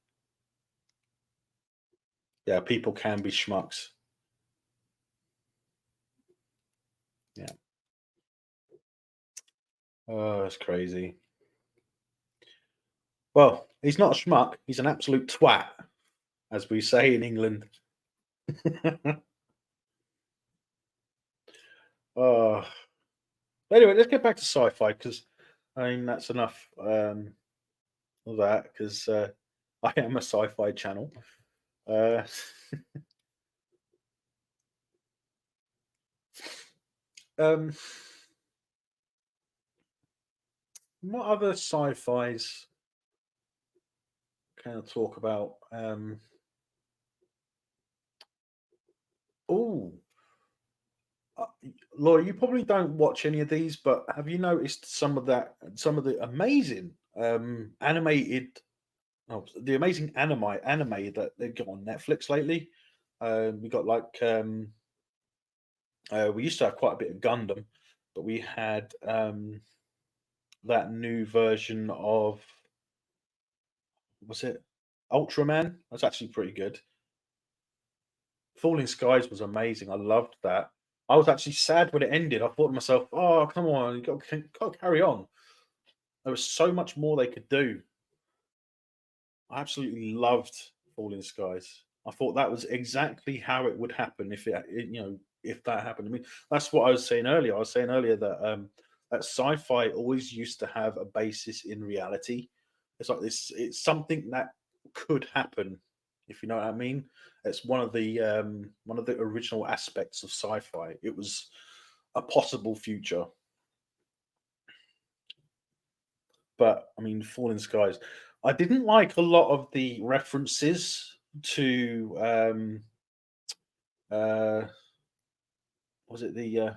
Yeah, people can be schmucks. Yeah. Oh, that's crazy. Well, he's not a schmuck. He's an absolute twat, as we say in England. Oh, anyway, let's get back to sci-fi because I mean that's enough of that because I am a sci-fi channel. Uh, Um, what other sci-fis can I talk about? Oh, uh, Laura, you probably don't watch any of these, but have you noticed some of the amazing animated, oh, the amazing anime that they've got on Netflix lately? We got like we used to have quite a bit of Gundam, but we had that new version of, was it Ultraman? That's actually pretty good. Falling Skies was amazing. I loved that. I was actually sad when it ended. I thought to myself, "Oh, come on, got to carry on." There was so much more they could do. I absolutely loved Falling Skies. I thought that was exactly how it would happen if that happened. I mean, that's what I was saying earlier. I was saying earlier that that sci-fi always used to have a basis in reality. It's like this. It's something that could happen, if you know what I mean. It's one of the original aspects of sci-fi. It was a possible future. But I mean, Falling Skies. I didn't like a lot of the references to uh was it the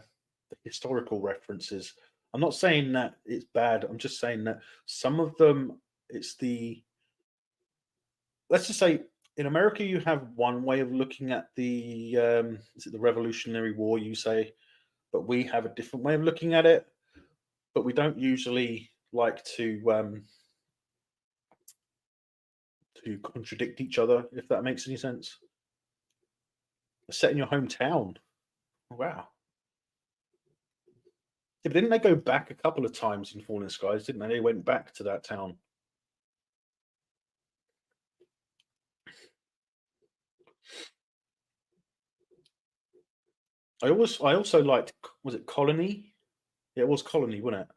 historical references. I'm not saying that it's bad. I'm just saying that some of them, it's the, let's just say, in America you have one way of looking at the is it the Revolutionary War, you say, but we have a different way of looking at it. But we don't usually like to contradict each other, if that makes any sense. Set in your hometown. Wow. Yeah, but didn't they go back a couple of times in Falling Skies, didn't they? They went back to that town. I also liked, was it Colony? Yeah, it was Colony, wasn't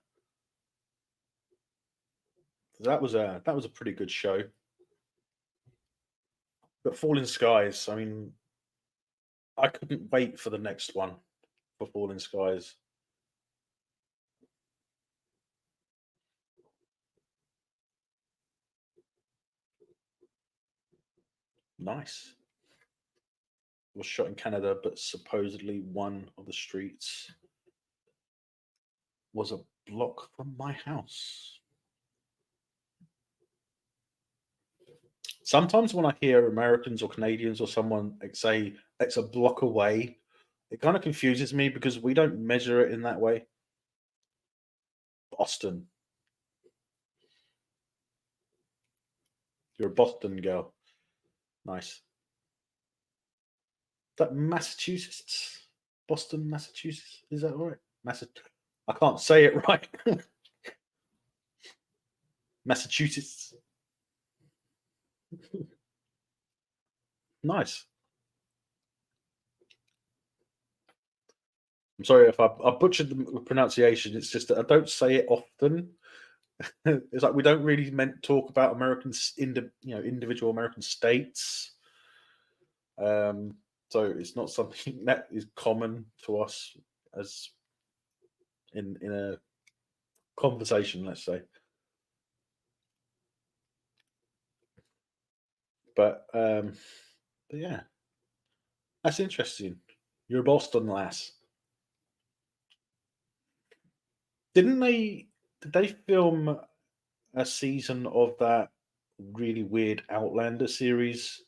it? That was a pretty good show. But Falling Skies, I mean, I couldn't wait for the next one for Falling Skies. Nice. It was shot in Canada, but supposedly one of the streets was a block from my house. Sometimes when I hear Americans or Canadians or someone say it's a block away, it kind of confuses me because we don't measure it in that way. Boston. You're a Boston girl. Nice. That Massachusetts? Boston, Massachusetts? Is that right? I can't say it right. Massachusetts. Nice. I'm sorry if I butchered the pronunciation. It's just that I don't say it often. It's like we don't really meant talk about individual American states. Um, so it's not something that is common to us as in a conversation, let's say. But yeah, that's interesting. You're a Boston lass. Didn't they? Did they film a season of that really weird Outlander series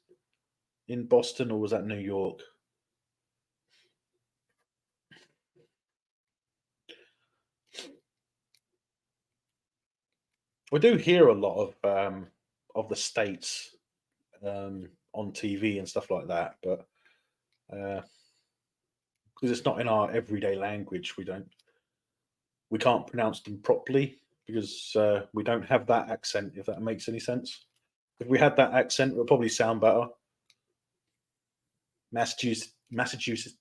in Boston, or was that New York? We do hear a lot of the states on TV and stuff like that, but because it's not in our everyday language, we can't pronounce them properly because we don't have that accent. If that makes any sense, if we had that accent, it would probably sound better. Massachusetts, Massachusetts.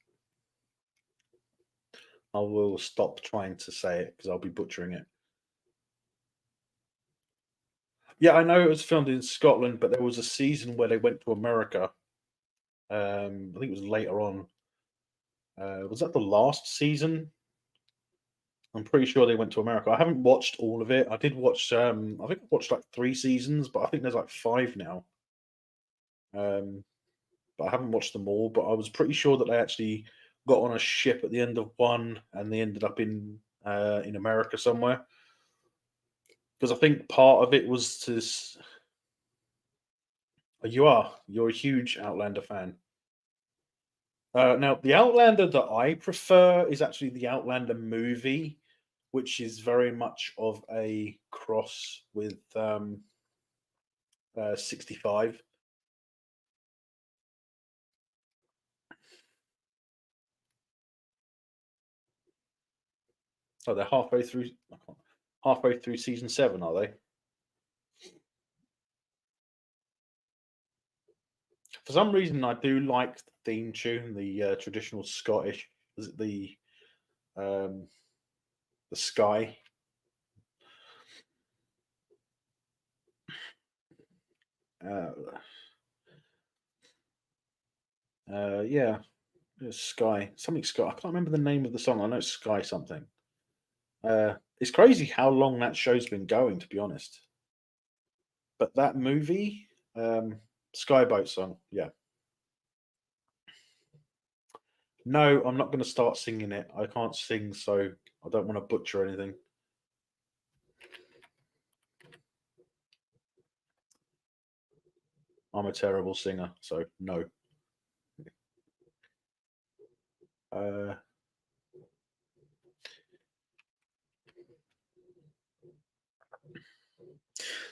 I will stop trying to say it because I'll be butchering it. Yeah, I know it was filmed in Scotland, but there was a season where they went to America. I think it was later on. Was that the last season? I'm pretty sure they went to America. I haven't watched all of it. I did watch. I think I watched like 3 seasons, but I think there's like five now. Um, but I haven't watched them all. But I was pretty sure that they actually got on a ship at the end of one, and they ended up in America somewhere. Because I think part of it was you're a huge Outlander fan. Now, the Outlander that I prefer is actually the Outlander movie, which is very much of a cross with 65. So they're halfway through season seven, are they? For some reason, I do like the theme tune, the traditional Scottish. Is it um, the Sky? Uh, yeah, Sky. Something Sky. I can't remember the name of the song. I know it's Sky something. It's crazy how long that show's been going, to be honest. But that movie, Skyboat song, yeah. No, I'm not going to start singing it. I can't sing, so I don't want to butcher anything. I'm a terrible singer, so no. Uh,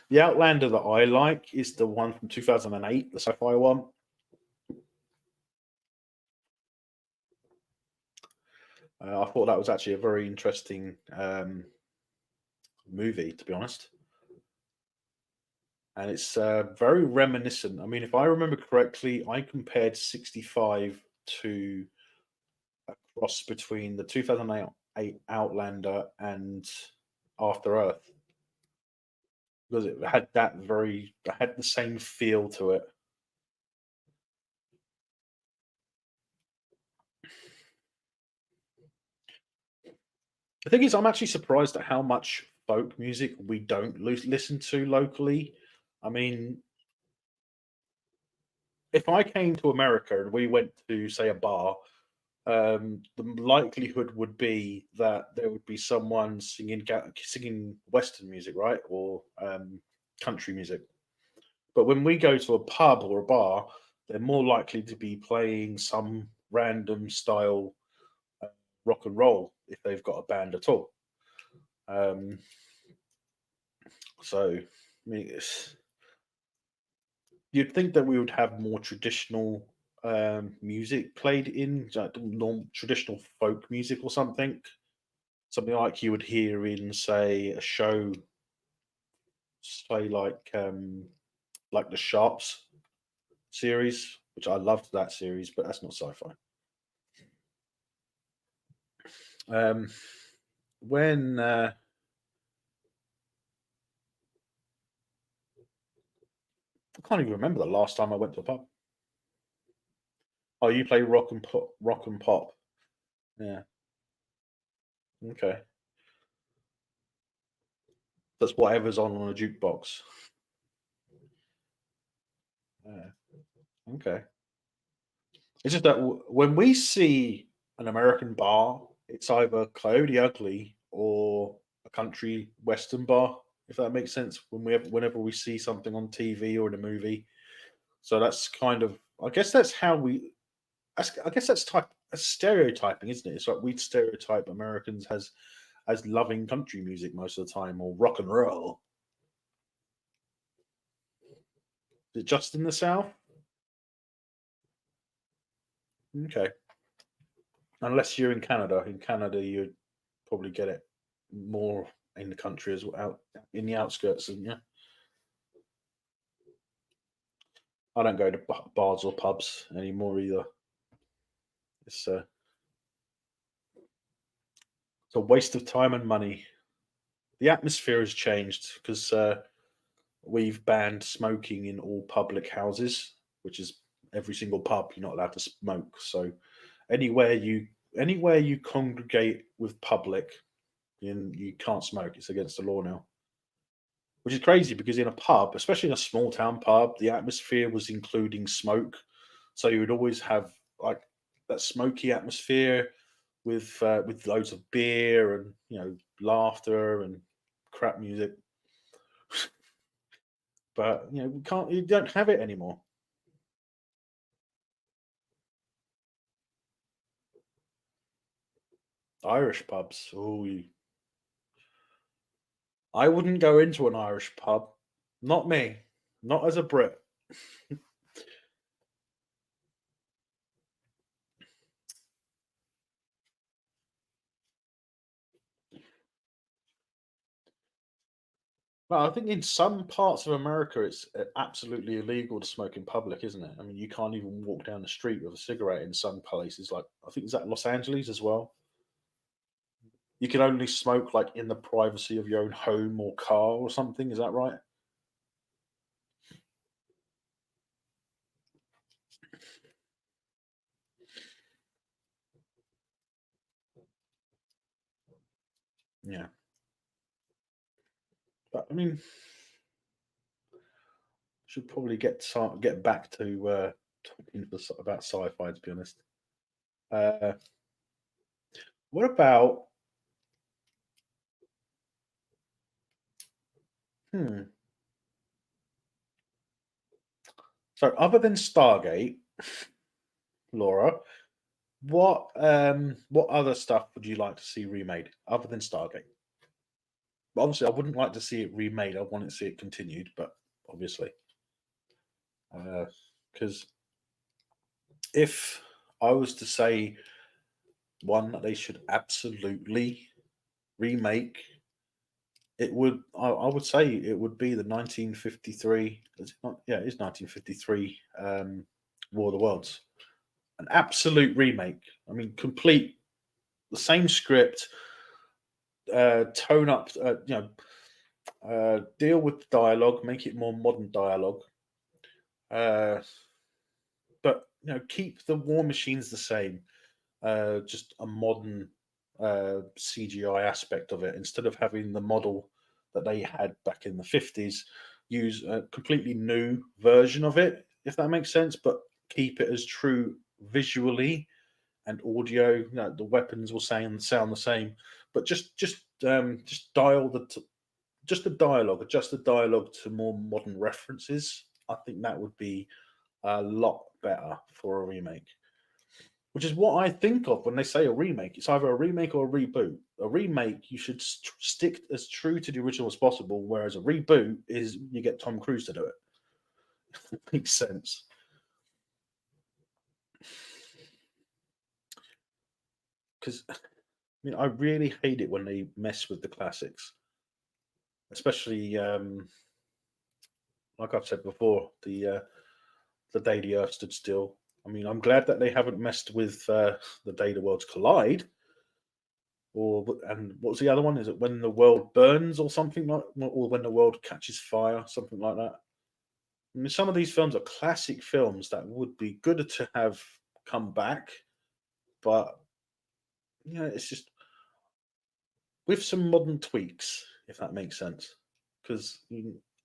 the Outlander that I like is the one from 2008, the sci-fi one. I thought that was actually a very interesting movie, to be honest. And it's very reminiscent. I mean, if I remember correctly, I compared 65 to a cross between the 2008 Outlander and After Earth because it had it had the same feel to it. The thing is, I'm actually surprised at how much folk music we don't listen to locally. I mean, if I came to America and we went to, say, a bar, the likelihood would be that there would be someone singing Western music, right, or country music. But when we go to a pub or a bar, they're more likely to be playing some random style uh, rock and roll if they've got a band at all. Um, so, I mean, you'd think that we would have more traditional music played in, like traditional folk music or something like you would hear in, say, a show, say like the Sharps series, which I loved that series, but that's not sci-fi. Um, when I can't even remember the last time I went to a pub. Oh, you play rock and pop, rock and pop. Yeah. Okay. That's whatever's on a jukebox. Yeah. Okay. It's just that when we see an American bar, it's either Coyote Ugly or a country western bar, if that makes sense. Whenever we see something on TV or in a movie, so that's kind of, I guess that's how we. I guess that's stereotyping, isn't it? It's like we'd stereotype Americans as loving country music most of the time or rock and roll. Is it just in the South? Okay. Unless you're in Canada. In Canada, you'd probably get it more in the country as well, out in the outskirts, and yeah. I don't go to bars or pubs anymore either. It's it's a waste of time and money. The atmosphere has changed because we've banned smoking in all public houses, which is every single pub. You're not allowed to smoke. So anywhere you anywhere you congregate with public, You can't smoke. It's against the law now, which is crazy because in a pub, especially in a small town pub, the atmosphere was including smoke, so you would always have like that smoky atmosphere with loads of beer and laughter and crap music. But you don't have it anymore. Irish pubs. Oh, I wouldn't go into an Irish pub. Not me. Not as a Brit. Well, I think in some parts of America, it's absolutely illegal to smoke in public, isn't it? I mean, you can't even walk down the street with a cigarette in some places. Like, I think is that Los Angeles as well. You can only smoke like in the privacy of your own home or car or something. Is that right? Yeah. But I mean, should probably get back to talking about sci-fi. To be honest, uh, what about? Hmm. So, other than Stargate, Laura, what other stuff would you like to see remade other than Stargate? But obviously, I wouldn't like to see it remade. I want to see it continued, but obviously, because if I was to say one that they should absolutely remake, it would. I would say it would be the 1953. Is it not? Yeah, it is 1953. War of the Worlds. An absolute remake. I mean, complete the same script, tone up. Deal with dialogue, make it more modern dialogue. Uh, but keep the war machines the same. Just a modern CGI aspect of it instead of having the model that they had back in the 50s. Use a completely new version of it, if that makes sense, but keep it as true visually and audio. The weapons will sound the same, but just dial just the dialogue, adjust the dialogue to more modern references. I think that would be a lot better for a remake. Which is what I think of when they say a remake. It's either a remake or a reboot. A remake, you should stick as true to the original as possible, whereas a reboot is you get Tom Cruise to do it. Makes sense. Because I really hate it when they mess with the classics, especially like I've said before, the day the Earth stood still. I mean, I'm glad that they haven't messed with the day the worlds collide. And what was the other one? Is it when the world burns or something like, or when the world catches fire, something like that? I mean, some of these films are classic films that would be good to have come back, but it's just with some modern tweaks, if that makes sense, because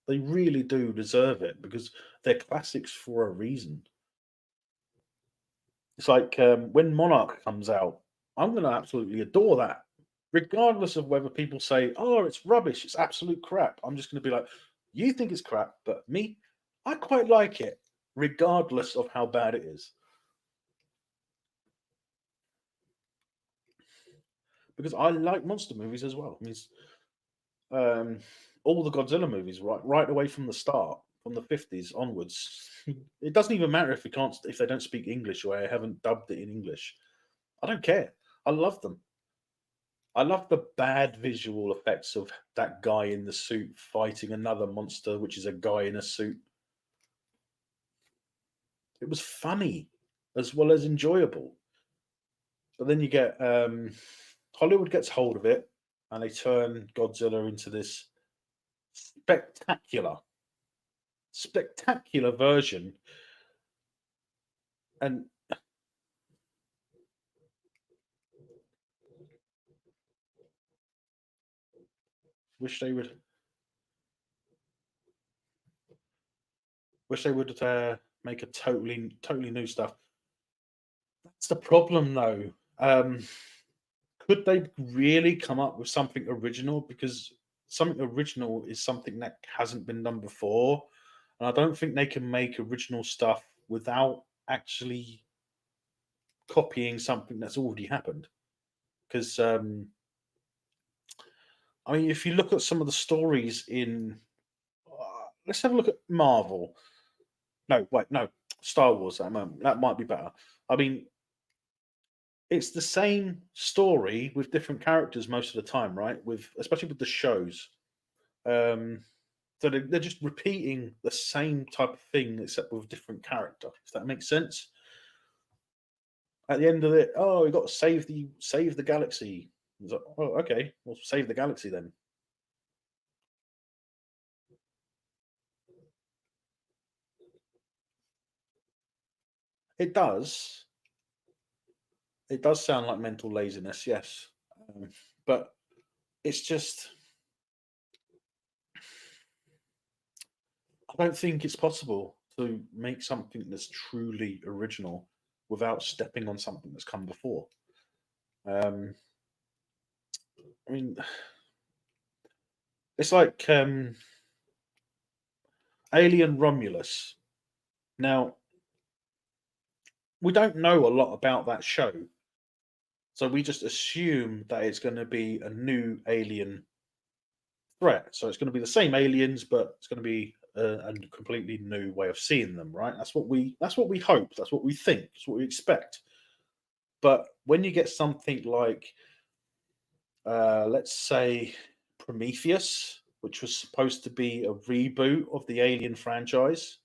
they really do deserve it because they're classics for a reason. It's like when Monarch comes out, I'm going to absolutely adore that, regardless of whether people say, "Oh, it's rubbish, it's absolute crap." I'm just going to be like, "You think it's crap, but me, I quite like it, regardless of how bad it is." Because I like monster movies as well. I mean, um, all the Godzilla movies, right away from the start, from the 50s onwards. It doesn't even matter if they don't speak English or I haven't dubbed it in English. I don't care. I love them. I love the bad visual effects of that guy in the suit fighting another monster, which is a guy in a suit. It was funny as well as enjoyable. But then you get Hollywood gets hold of it and they turn Godzilla into this spectacular, spectacular version. And Wish they would. Wish they would make a totally new stuff. That's the problem, though. Could they really come up with something original? Because something original is something that hasn't been done before, and I don't think they can make original stuff without actually copying something that's already happened. Because I mean, if you look at some of the stories in, let's have a look at Marvel. No, wait, no, Star Wars. That might be better. I mean, it's the same story with different characters most of the time, right? With especially with the shows. Um, so they're just repeating the same type of thing except with a different character. If that makes sense. At the end of it, oh, we got to save the galaxy. It's like, oh, okay, we'll save the galaxy then. It does. It does sound like mental laziness, yes, but it's just I don't think it's possible to make something that's truly original without stepping on something that's come before. Um, I mean, it's like Alien Romulus. Now, we don't know a lot about that show, so we just assume that it's going to be a new alien threat. So it's going to be the same aliens, but it's going to be a completely new way of seeing them. Right? That's what we hope. That's what we think. That's what we expect. But when you get something like, let's say, Prometheus, which was supposed to be a reboot of the Alien franchise.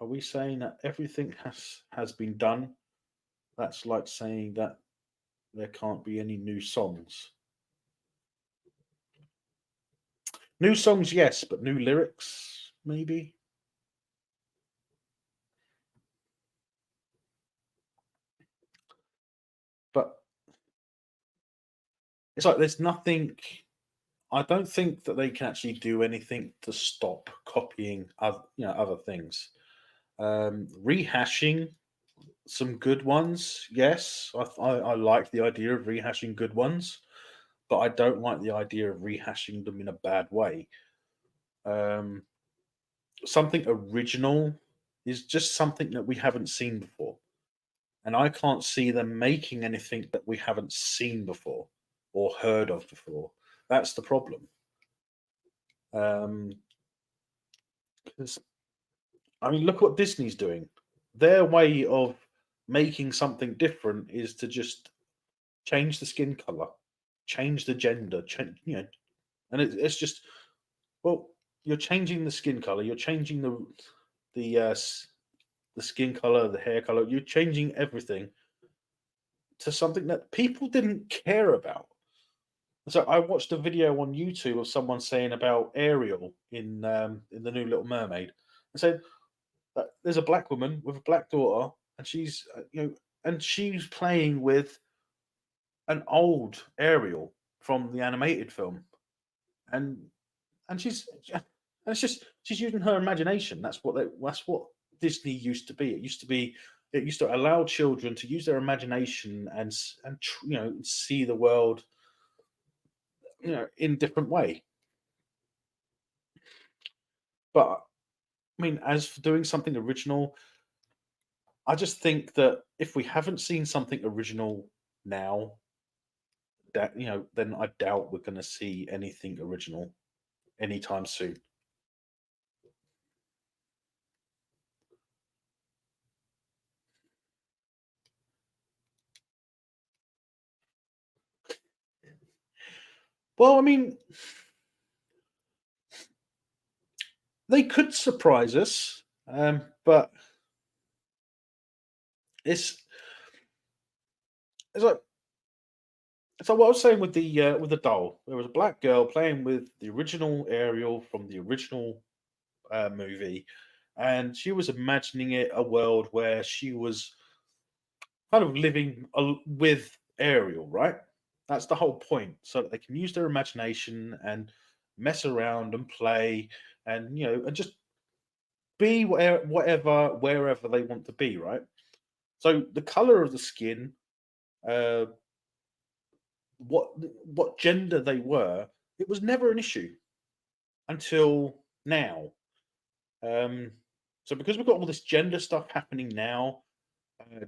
Are we saying that everything has been done? That's like saying that there can't be any new songs. New songs, yes, but new lyrics, maybe. But it's like there's nothing. I don't think that they can actually do anything to stop copying other things. Rehashing some good ones, yes. I like the idea of rehashing good ones, but I don't like the idea of rehashing them in a bad way. Um, Something original is just something that we haven't seen before, and I can't see them making anything that we haven't seen before or heard of before. That's the problem. 'Cause, I mean, look what Disney's doing. Their way of making something different is to just change the skin color, change the gender, and it's just well, you're changing the skin color, you're changing the skin color, the hair color, you're changing everything to something that people didn't care about. So I watched a video on YouTube of someone saying about Ariel in the new Little Mermaid, and said that there's a black woman with a black daughter, and she's playing with an old Ariel from the animated film, and and it's just she's using her imagination. That's what Disney used to be. It used to allow children to use their imagination and see the world in a different way. But I mean, as for doing something original, I just think that if we haven't seen something original now, that then I doubt we're going to see anything original anytime soon. Well, I mean, they could surprise us, but it's it's like what I was saying with the doll. There was a black girl playing with the original Ariel from the original movie, and she was imagining it a world where she was kind of living with Ariel, right? That's the whole point, so that they can use their imagination and mess around and play, and and just be whatever wherever they want to be, right? So the color of the skin, uh, what what gender they were, it was never an issue until now. Um, so because we've got all this gender stuff happening now,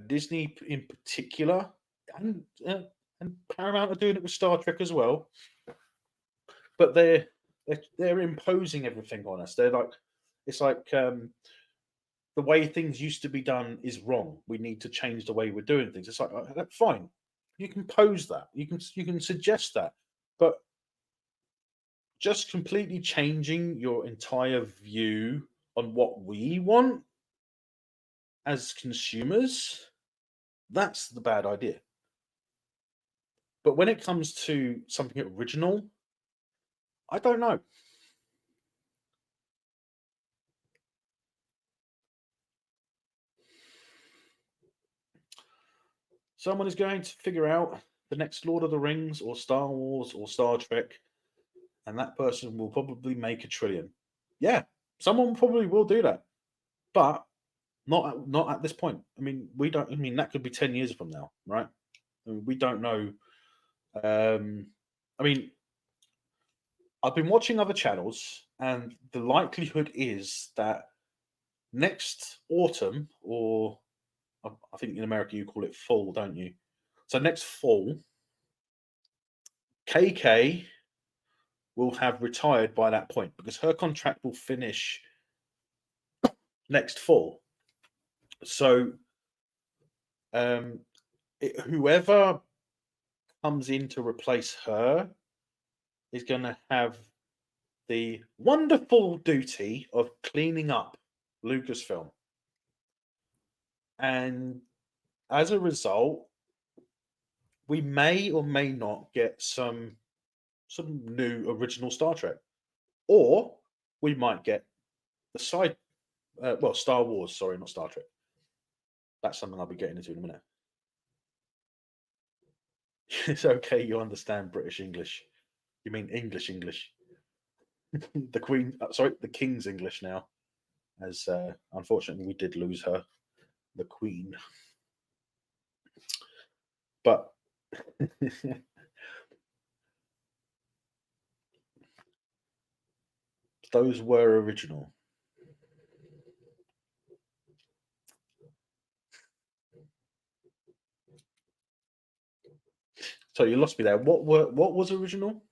Disney in particular, and uh, and Paramount are doing it with Star Trek as well. But they're imposing everything on us. They're like, it's like the way things used to be done is wrong. We need to change the way we're doing things. It's like, fine, you can pose that, you can suggest that, but just completely changing your entire view on what we want as consumers, that's the bad idea. But when it comes to something original, I don't know. Someone is going to figure out the next Lord of the Rings or Star Wars or Star Trek, and that person will probably make a trillion. Yeah, someone probably will do that, but not at this point. I mean, we don't. I mean, that could be 10 years from now, right? I mean, we don't know. I mean, I've been watching other channels, and the likelihood is that next autumn, or I think in America you call it fall, don't you? So next fall, KK will have retired by that point because her contract will finish next fall. So um, whoever comes in to replace her is going to have the wonderful duty of cleaning up Lucasfilm. And as a result, we may or may not get some new original Star Trek, or we might get the Star Wars. Sorry, not Star Trek. That's something I'll be getting into in a minute. It's okay, you understand British English. You mean English English. The Queen, sorry, the King's English now, as unfortunately we did lose her, the Queen. But those were original. So you lost me there. What was original?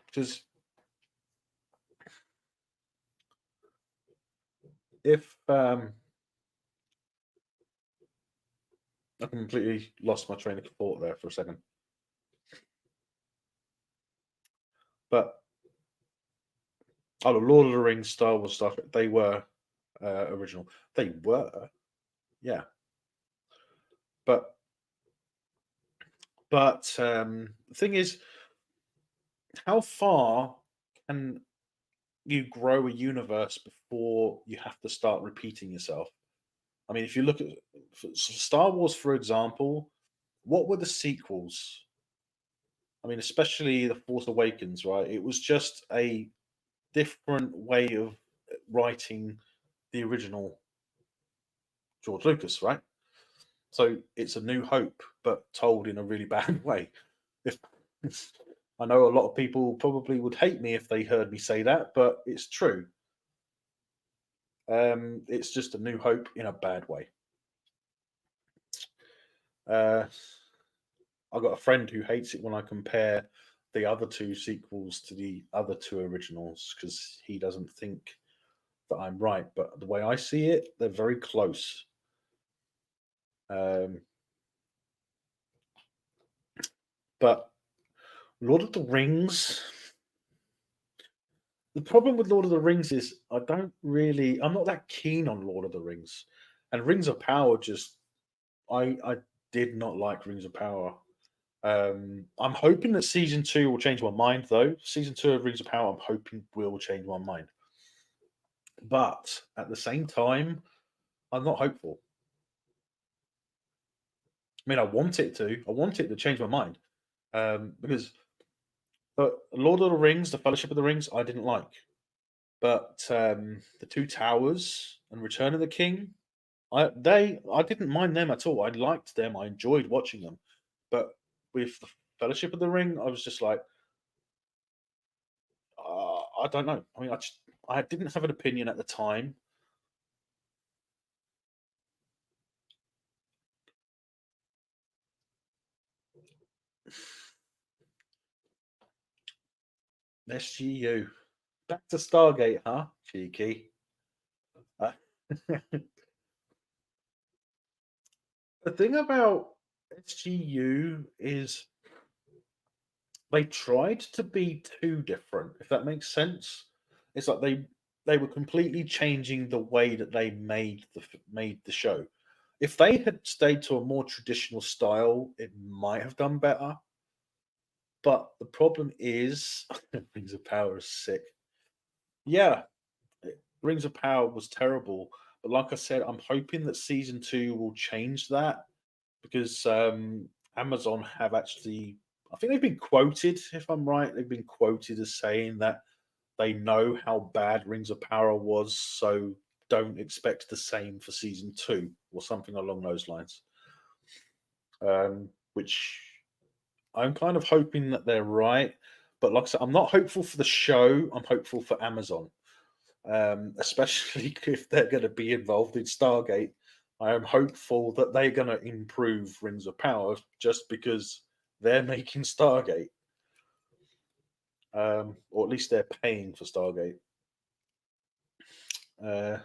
Because if I completely lost my train of thought there for a second. But the Lord of the Rings, Star Wars stuff, they were original. They were, yeah. But the thing is, how far can you grow a universe before you have to start repeating yourself? I mean, if you look at Star Wars, for example, what were the sequels? I mean, especially The Force Awakens, right? It was just a different way of writing the original George Lucas, right? So it's a New Hope, but told in a really bad way. If I know a lot of people probably would hate me if they heard me say that, but it's true. It's just a New Hope in a bad way. Uh, I've got a friend who hates it when I compare the other two sequels to the other two originals because he doesn't think that I'm right. But the way I see it, they're very close. Um, but Lord of the Rings, the problem with Lord of the Rings is I'm not that keen on Lord of the Rings. And Rings of Power just I did not like Rings of Power. I'm hoping that season two will change my mind, though. Season two of Rings of Power, I'm hoping will change my mind. But at the same time, I'm not hopeful. I mean, I want it to. I want it to change my mind. Because Lord of the Rings, The Fellowship of the Rings, I didn't like. But the Two Towers and Return of the King, I didn't mind them at all. I liked them. I enjoyed watching them. But with the Fellowship of the Ring, I was just like, I don't know. I mean, I didn't have an opinion at the time. SGU. Back to Stargate, huh? Cheeky. Uh, the thing about SGU is they tried to be too different, if that makes sense. It's like they were completely changing the way that they made the show. If they had stayed to a more traditional style, it might have done better. But the problem is, Rings of Power is sick. Yeah, Rings of Power was terrible. But like I said, I'm hoping that season two will change that because Amazon have actually, I think they've been quoted, if I'm right, they've been quoted as saying that they know how bad Rings of Power was, so don't expect the same for season two or something along those lines. Which I'm kind of hoping that they're right. But like I said, I'm not hopeful for the show. I'm hopeful for Amazon, especially if they're going to be involved in Stargate. I am hopeful that they're going to improve Rings of Power just because they're making Stargate, or at least they're paying for Stargate. Uh,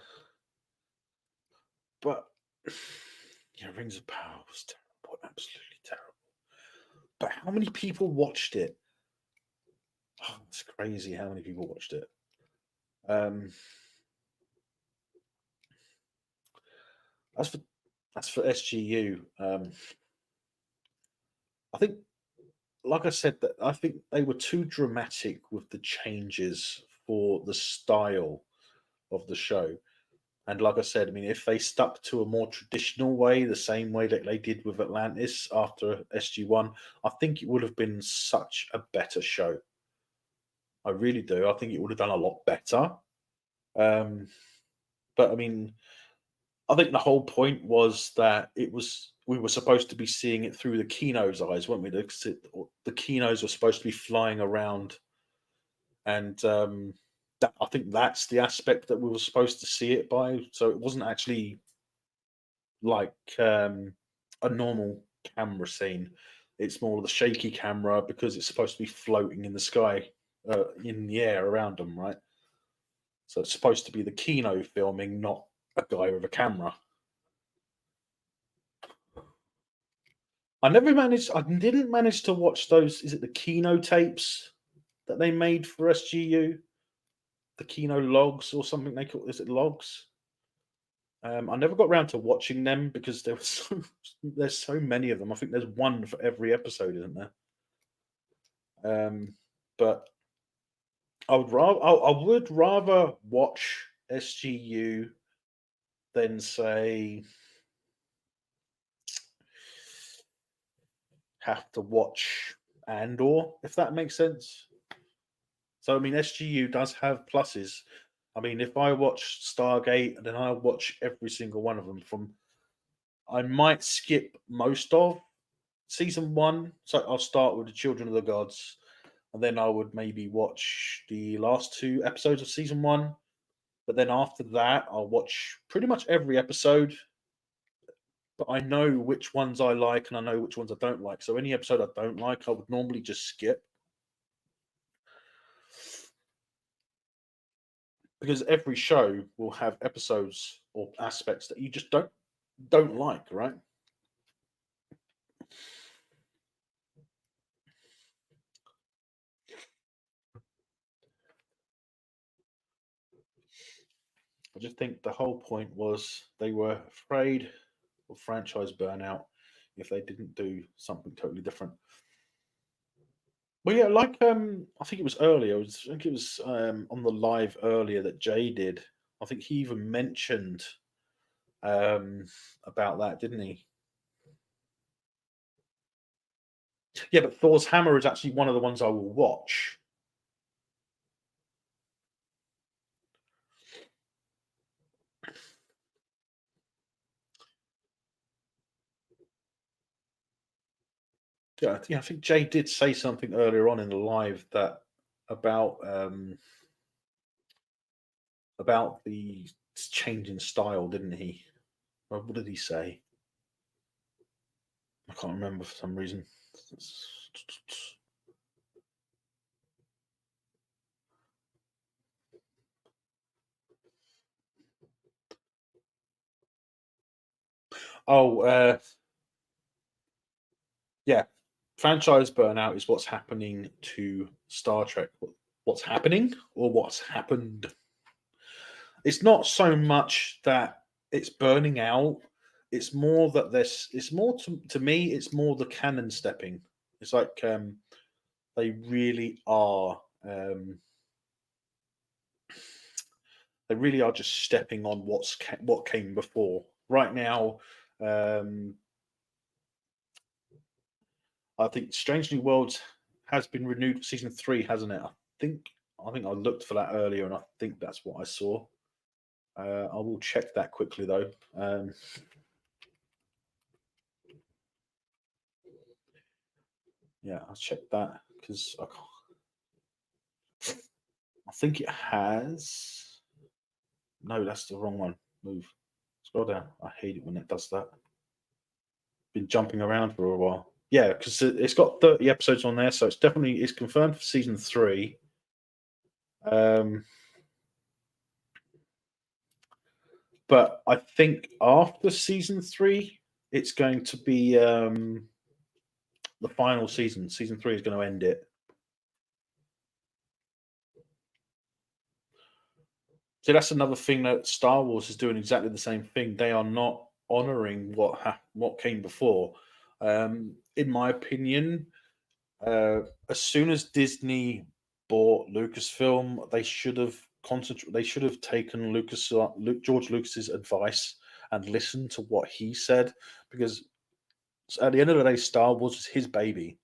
but yeah, Rings of Power was terrible, absolutely terrible. But how many people watched it? Oh, it's crazy how many people watched it. Um, as for SGU, I think, like I said, that I think they were too dramatic with the changes for the style of the show. And like I said, I mean, if they stuck to a more traditional way, the same way that they did with Atlantis after SG1, I think it would have been such a better show. I really do. I think it would have done a lot better. Um, but I mean, I think the whole point was that we were supposed to be seeing it through the Kino's eyes, weren't we? The Kinos were supposed to be flying around, and I think that's the aspect that we were supposed to see it by. So it wasn't actually like a normal camera scene. It's more of the shaky camera because it's supposed to be floating in the sky, in the air around them, right? So it's supposed to be the Kino filming, not a guy with a camera. I didn't manage to watch those. Is it the Kino tapes that they made for SGU? The Kino logs or something they call, is it logs? I never got around to watching them because there was there's so many of them. I think there's one for every episode, isn't there? But I would rather watch SGU than say have to watch Andor, if that makes sense. So I mean, SGU does have pluses. I mean, if I watch Stargate, then I watch every single one of them. From I might skip most of season one, so I'll start with the Children of the Gods, and then I would maybe watch the last two episodes of season one. But then after that, I'll watch pretty much every episode. But I know which ones I like and I know which ones I don't like. So any episode I don't like, I would normally just skip because every show will have episodes or aspects that you just don't like, right? I just think the whole point was they were afraid of franchise burnout if they didn't do something totally different. Well, yeah, like I think it was earlier. I think it was on the live earlier that Jay did. I think he even mentioned um about that, didn't he? Yeah, but Thor's Hammer is actually one of the ones I will watch. Yeah, I think Jay did say something earlier on in the live that about about the change in style, didn't he? What did he say? I can't remember for some reason. Oh, yeah. Franchise burnout is what's happening to Star Trek. What's happening or what's happened? It's not so much that it's burning out. It's more that this. It's more to me. It's more the canon stepping. It's like they really are. They really are just stepping on what came before. Right now, um, I think Strange New Worlds has been renewed for season 3, hasn't it? Think I think I looked for that earlier, and I think that's what I saw. I will check that quickly though. Yeah, I'll check that because I think it has. No, that's the wrong one. Move. Scroll down. I hate it when it does that. Been jumping around for a while. Yeah, because it's got 30 episodes on there, so it's confirmed for season 3. Um, but I think after season 3, it's going to be the final season. Season 3 is going to end it. So that's another thing that Star Wars is doing exactly the same thing. They are not honoring what came before. In my opinion, as soon as Disney bought Lucasfilm, they should have concentrated. They should have taken George Lucas's advice and listened to what he said, because at the end of the day, Star Wars is his baby.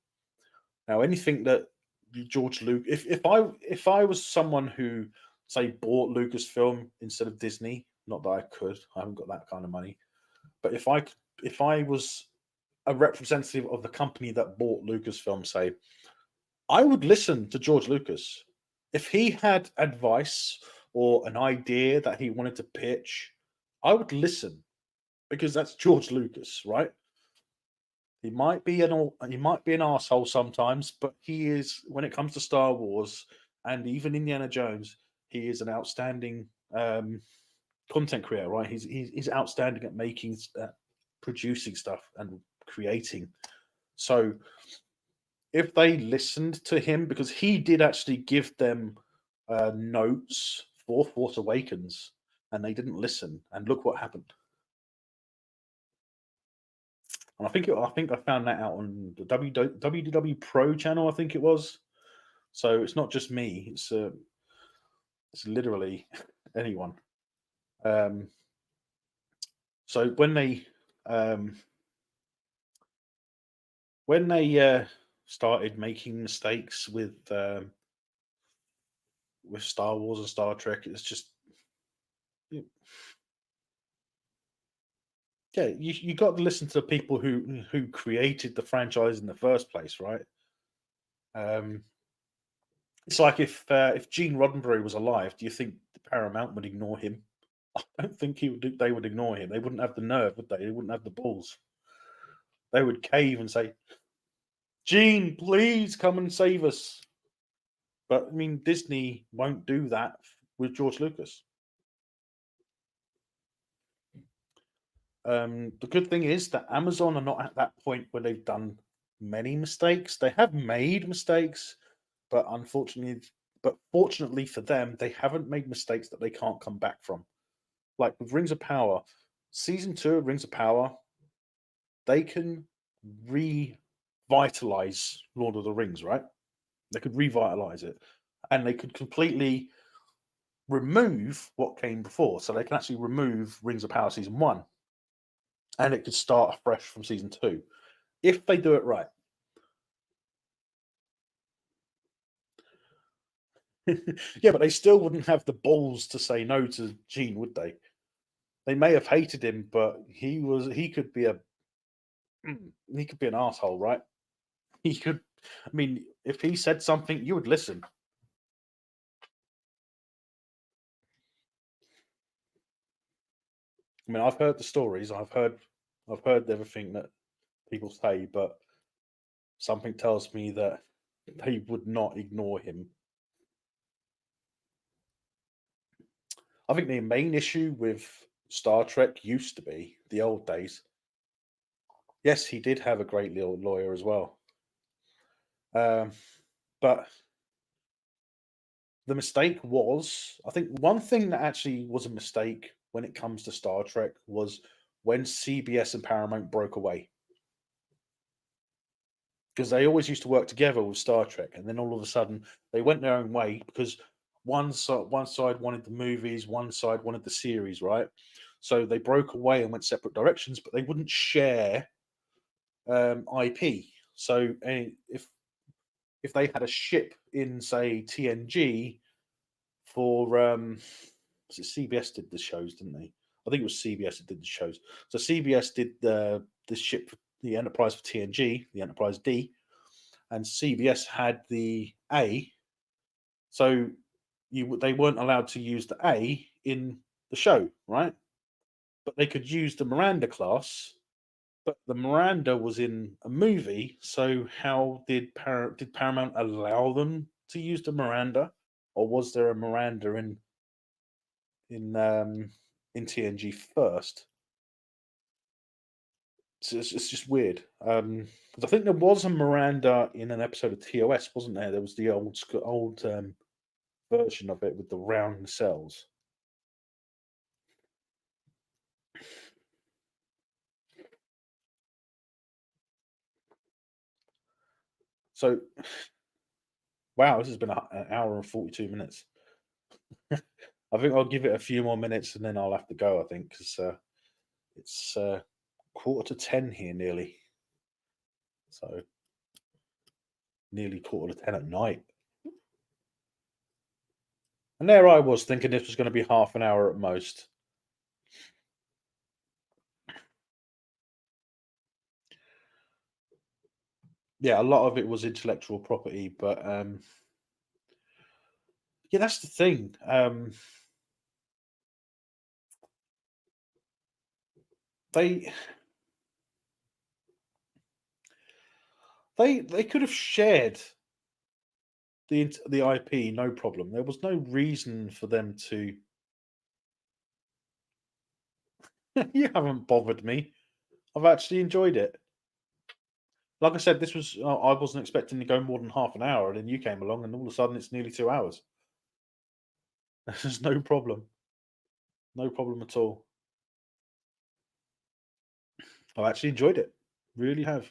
Now, anything that George Luke, if I was someone who say bought Lucasfilm instead of Disney, not that I could, I haven't got that kind of money, but if I was a representative of the company that bought Lucasfilm, say, I would listen to George Lucas. If he had advice or an idea that he wanted to pitch, I would listen, because that's George Lucas, right? He might be an asshole sometimes, but he is, when it comes to Star Wars and even Indiana Jones, he is an outstanding content creator, right? He's outstanding at producing stuff and creating. So if they listened to him, because he did actually give them notes for Force Awakens, and they didn't listen, and look what happened. And I think I found that out on the WDW Pro channel. I think it was. So it's not just me. It's literally anyone. Um, so um, when they started making mistakes with Star Wars and Star Trek, it's just yeah, you got to listen to the people who created the franchise in the first place, right? Um, it's like if Gene Roddenberry was alive, do you think Paramount would ignore him? I don't think they would ignore him. They wouldn't have the nerve, would they? They wouldn't have the balls. They would cave and say, "Gene, please come and save us." But I mean, Disney won't do that with George Lucas. The good thing is that Amazon are not at that point where they've done many mistakes. They have made mistakes, but fortunately for them, they haven't made mistakes that they can't come back from. Like with Rings of Power, season 2 of Rings of Power, they can revitalize Lord of the Rings, right? They could revitalize it, and they could completely remove what came before. So they can actually remove Rings of Power season one, and it could start afresh from season two if they do it right. Yeah, but they still wouldn't have the balls to say no to Gene, would they? They may have hated him, but he could be a he could be an asshole, right? He could. I mean, if he said something, you would listen. I mean, I've heard the stories. I've heard everything that people say, but something tells me that they would not ignore him. I think the main issue with Star Trek used to be the old days. Yes, he did have a great little lawyer as well. Um, but the mistake was, I think one thing that actually was a mistake when it comes to Star Trek was when CBS and Paramount broke away. Because they always used to work together with Star Trek, and then all of a sudden they went their own way because one side wanted the movies, one side wanted the series, right? So they broke away and went separate directions, but they wouldn't share IP. So if they had a ship in, say, TNG for was it CBS did the shows, didn't they? I think it was CBS that did the shows. So CBS did the ship for the Enterprise for TNG, the Enterprise D, and CBS had the A. So they weren't allowed to use the A in the show, right? But they could use the Miranda class. But the Miranda was in a movie, so how did Paramount allow them to use the Miranda, or was there a Miranda in um, in TNG first? So it's just weird. Because I think there was a Miranda in an episode of TOS, wasn't there? There was the old version of it with the round cells. So, wow, this has been an hour and 42 minutes. I think I'll give it a few more minutes and then I'll have to go, I think, because it's quarter to 10 here nearly. So, nearly quarter to 10 at night. And there I was thinking this was going to be half an hour at most. Yeah, a lot of it was intellectual property, but yeah, that's the thing. They they could have shared the IP, no problem. There was no reason for them to. You haven't bothered me. I've actually enjoyed it. Like I said, this was I wasn't expecting to go more than half an hour, and then you came along, and all of a sudden it's nearly 2 hours. There's no problem, no problem at all. I've actually enjoyed it, really have.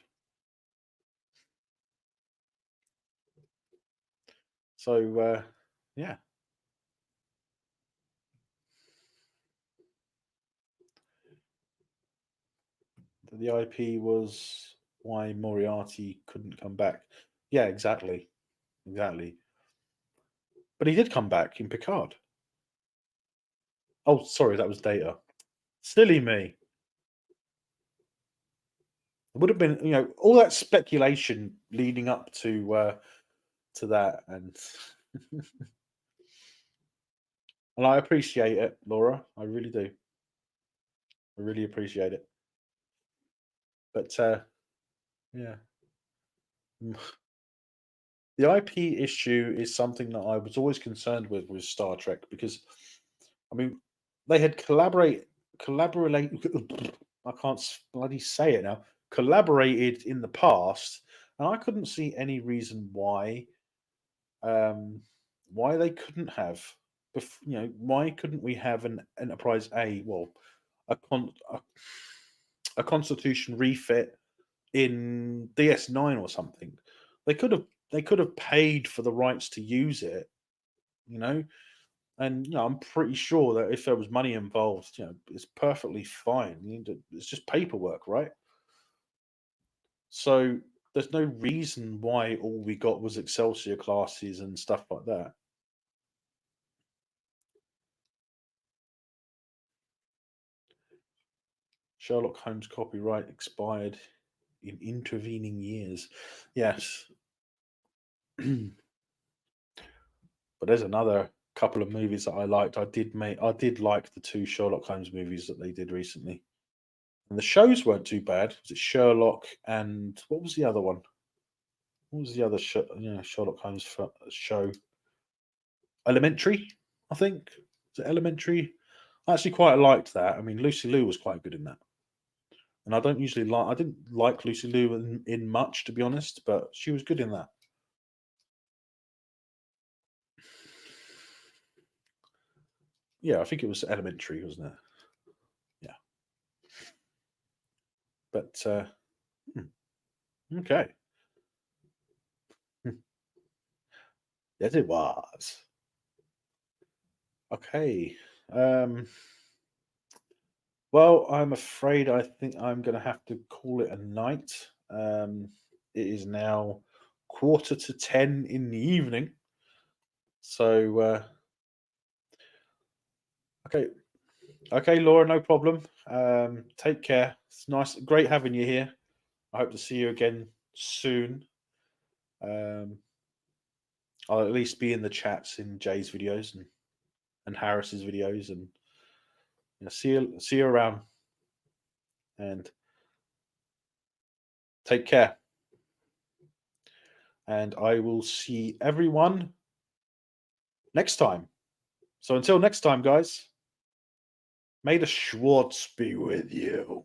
So yeah, the IP was why Moriarty couldn't come back. Yeah, exactly, exactly. But he did come back in Picard. Oh, sorry, that was Data. Silly me. It would have been, all that speculation leading up to that, and I appreciate it, Laura. I really do. I really appreciate it. But yeah, Mm. The IP issue is something that I was always concerned with Star Trek because, I mean, they had collaborate. I can't bloody say it now. Collaborated in the past, and I couldn't see any reason um, why they couldn't have. Why couldn't we have an Enterprise A? Well, a a Constitution refit in DS9 or something. They could have. they could have paid for the rights to use it, you know. And I'm pretty sure that if there was money involved, it's perfectly fine. It's just paperwork, right? So there's no reason why all we got was Excelsior classes and stuff like that. Sherlock Holmes copyright expired in intervening years. Yes. But there's another couple of movies that I liked. I did like the two Sherlock Holmes movies that they did recently. And the shows weren't too bad. Was it Sherlock and what was the other one? What was the other Sherlock Holmes show? Elementary, I think. Was it Elementary? I actually quite liked that. I mean, Lucy Liu was quite good in that. And I didn't like Lucy Liu in much, to be honest, but she was good in that. Yeah, I think it was Elementary, wasn't it? Yeah. But okay. Yes, it was. Okay. Um, well, I'm afraid I think I'm going to have to call it a night. It is now 9:45 in the evening. So, okay. Okay, Laura, no problem. Take care. It's nice, great having you here. I hope to see you again soon. Um, I'll at least be in the chats in Jay's videos and Harris's videos, and see you around. And take care. And I will see everyone next time. So until next time, guys, may the Schwartz be with you.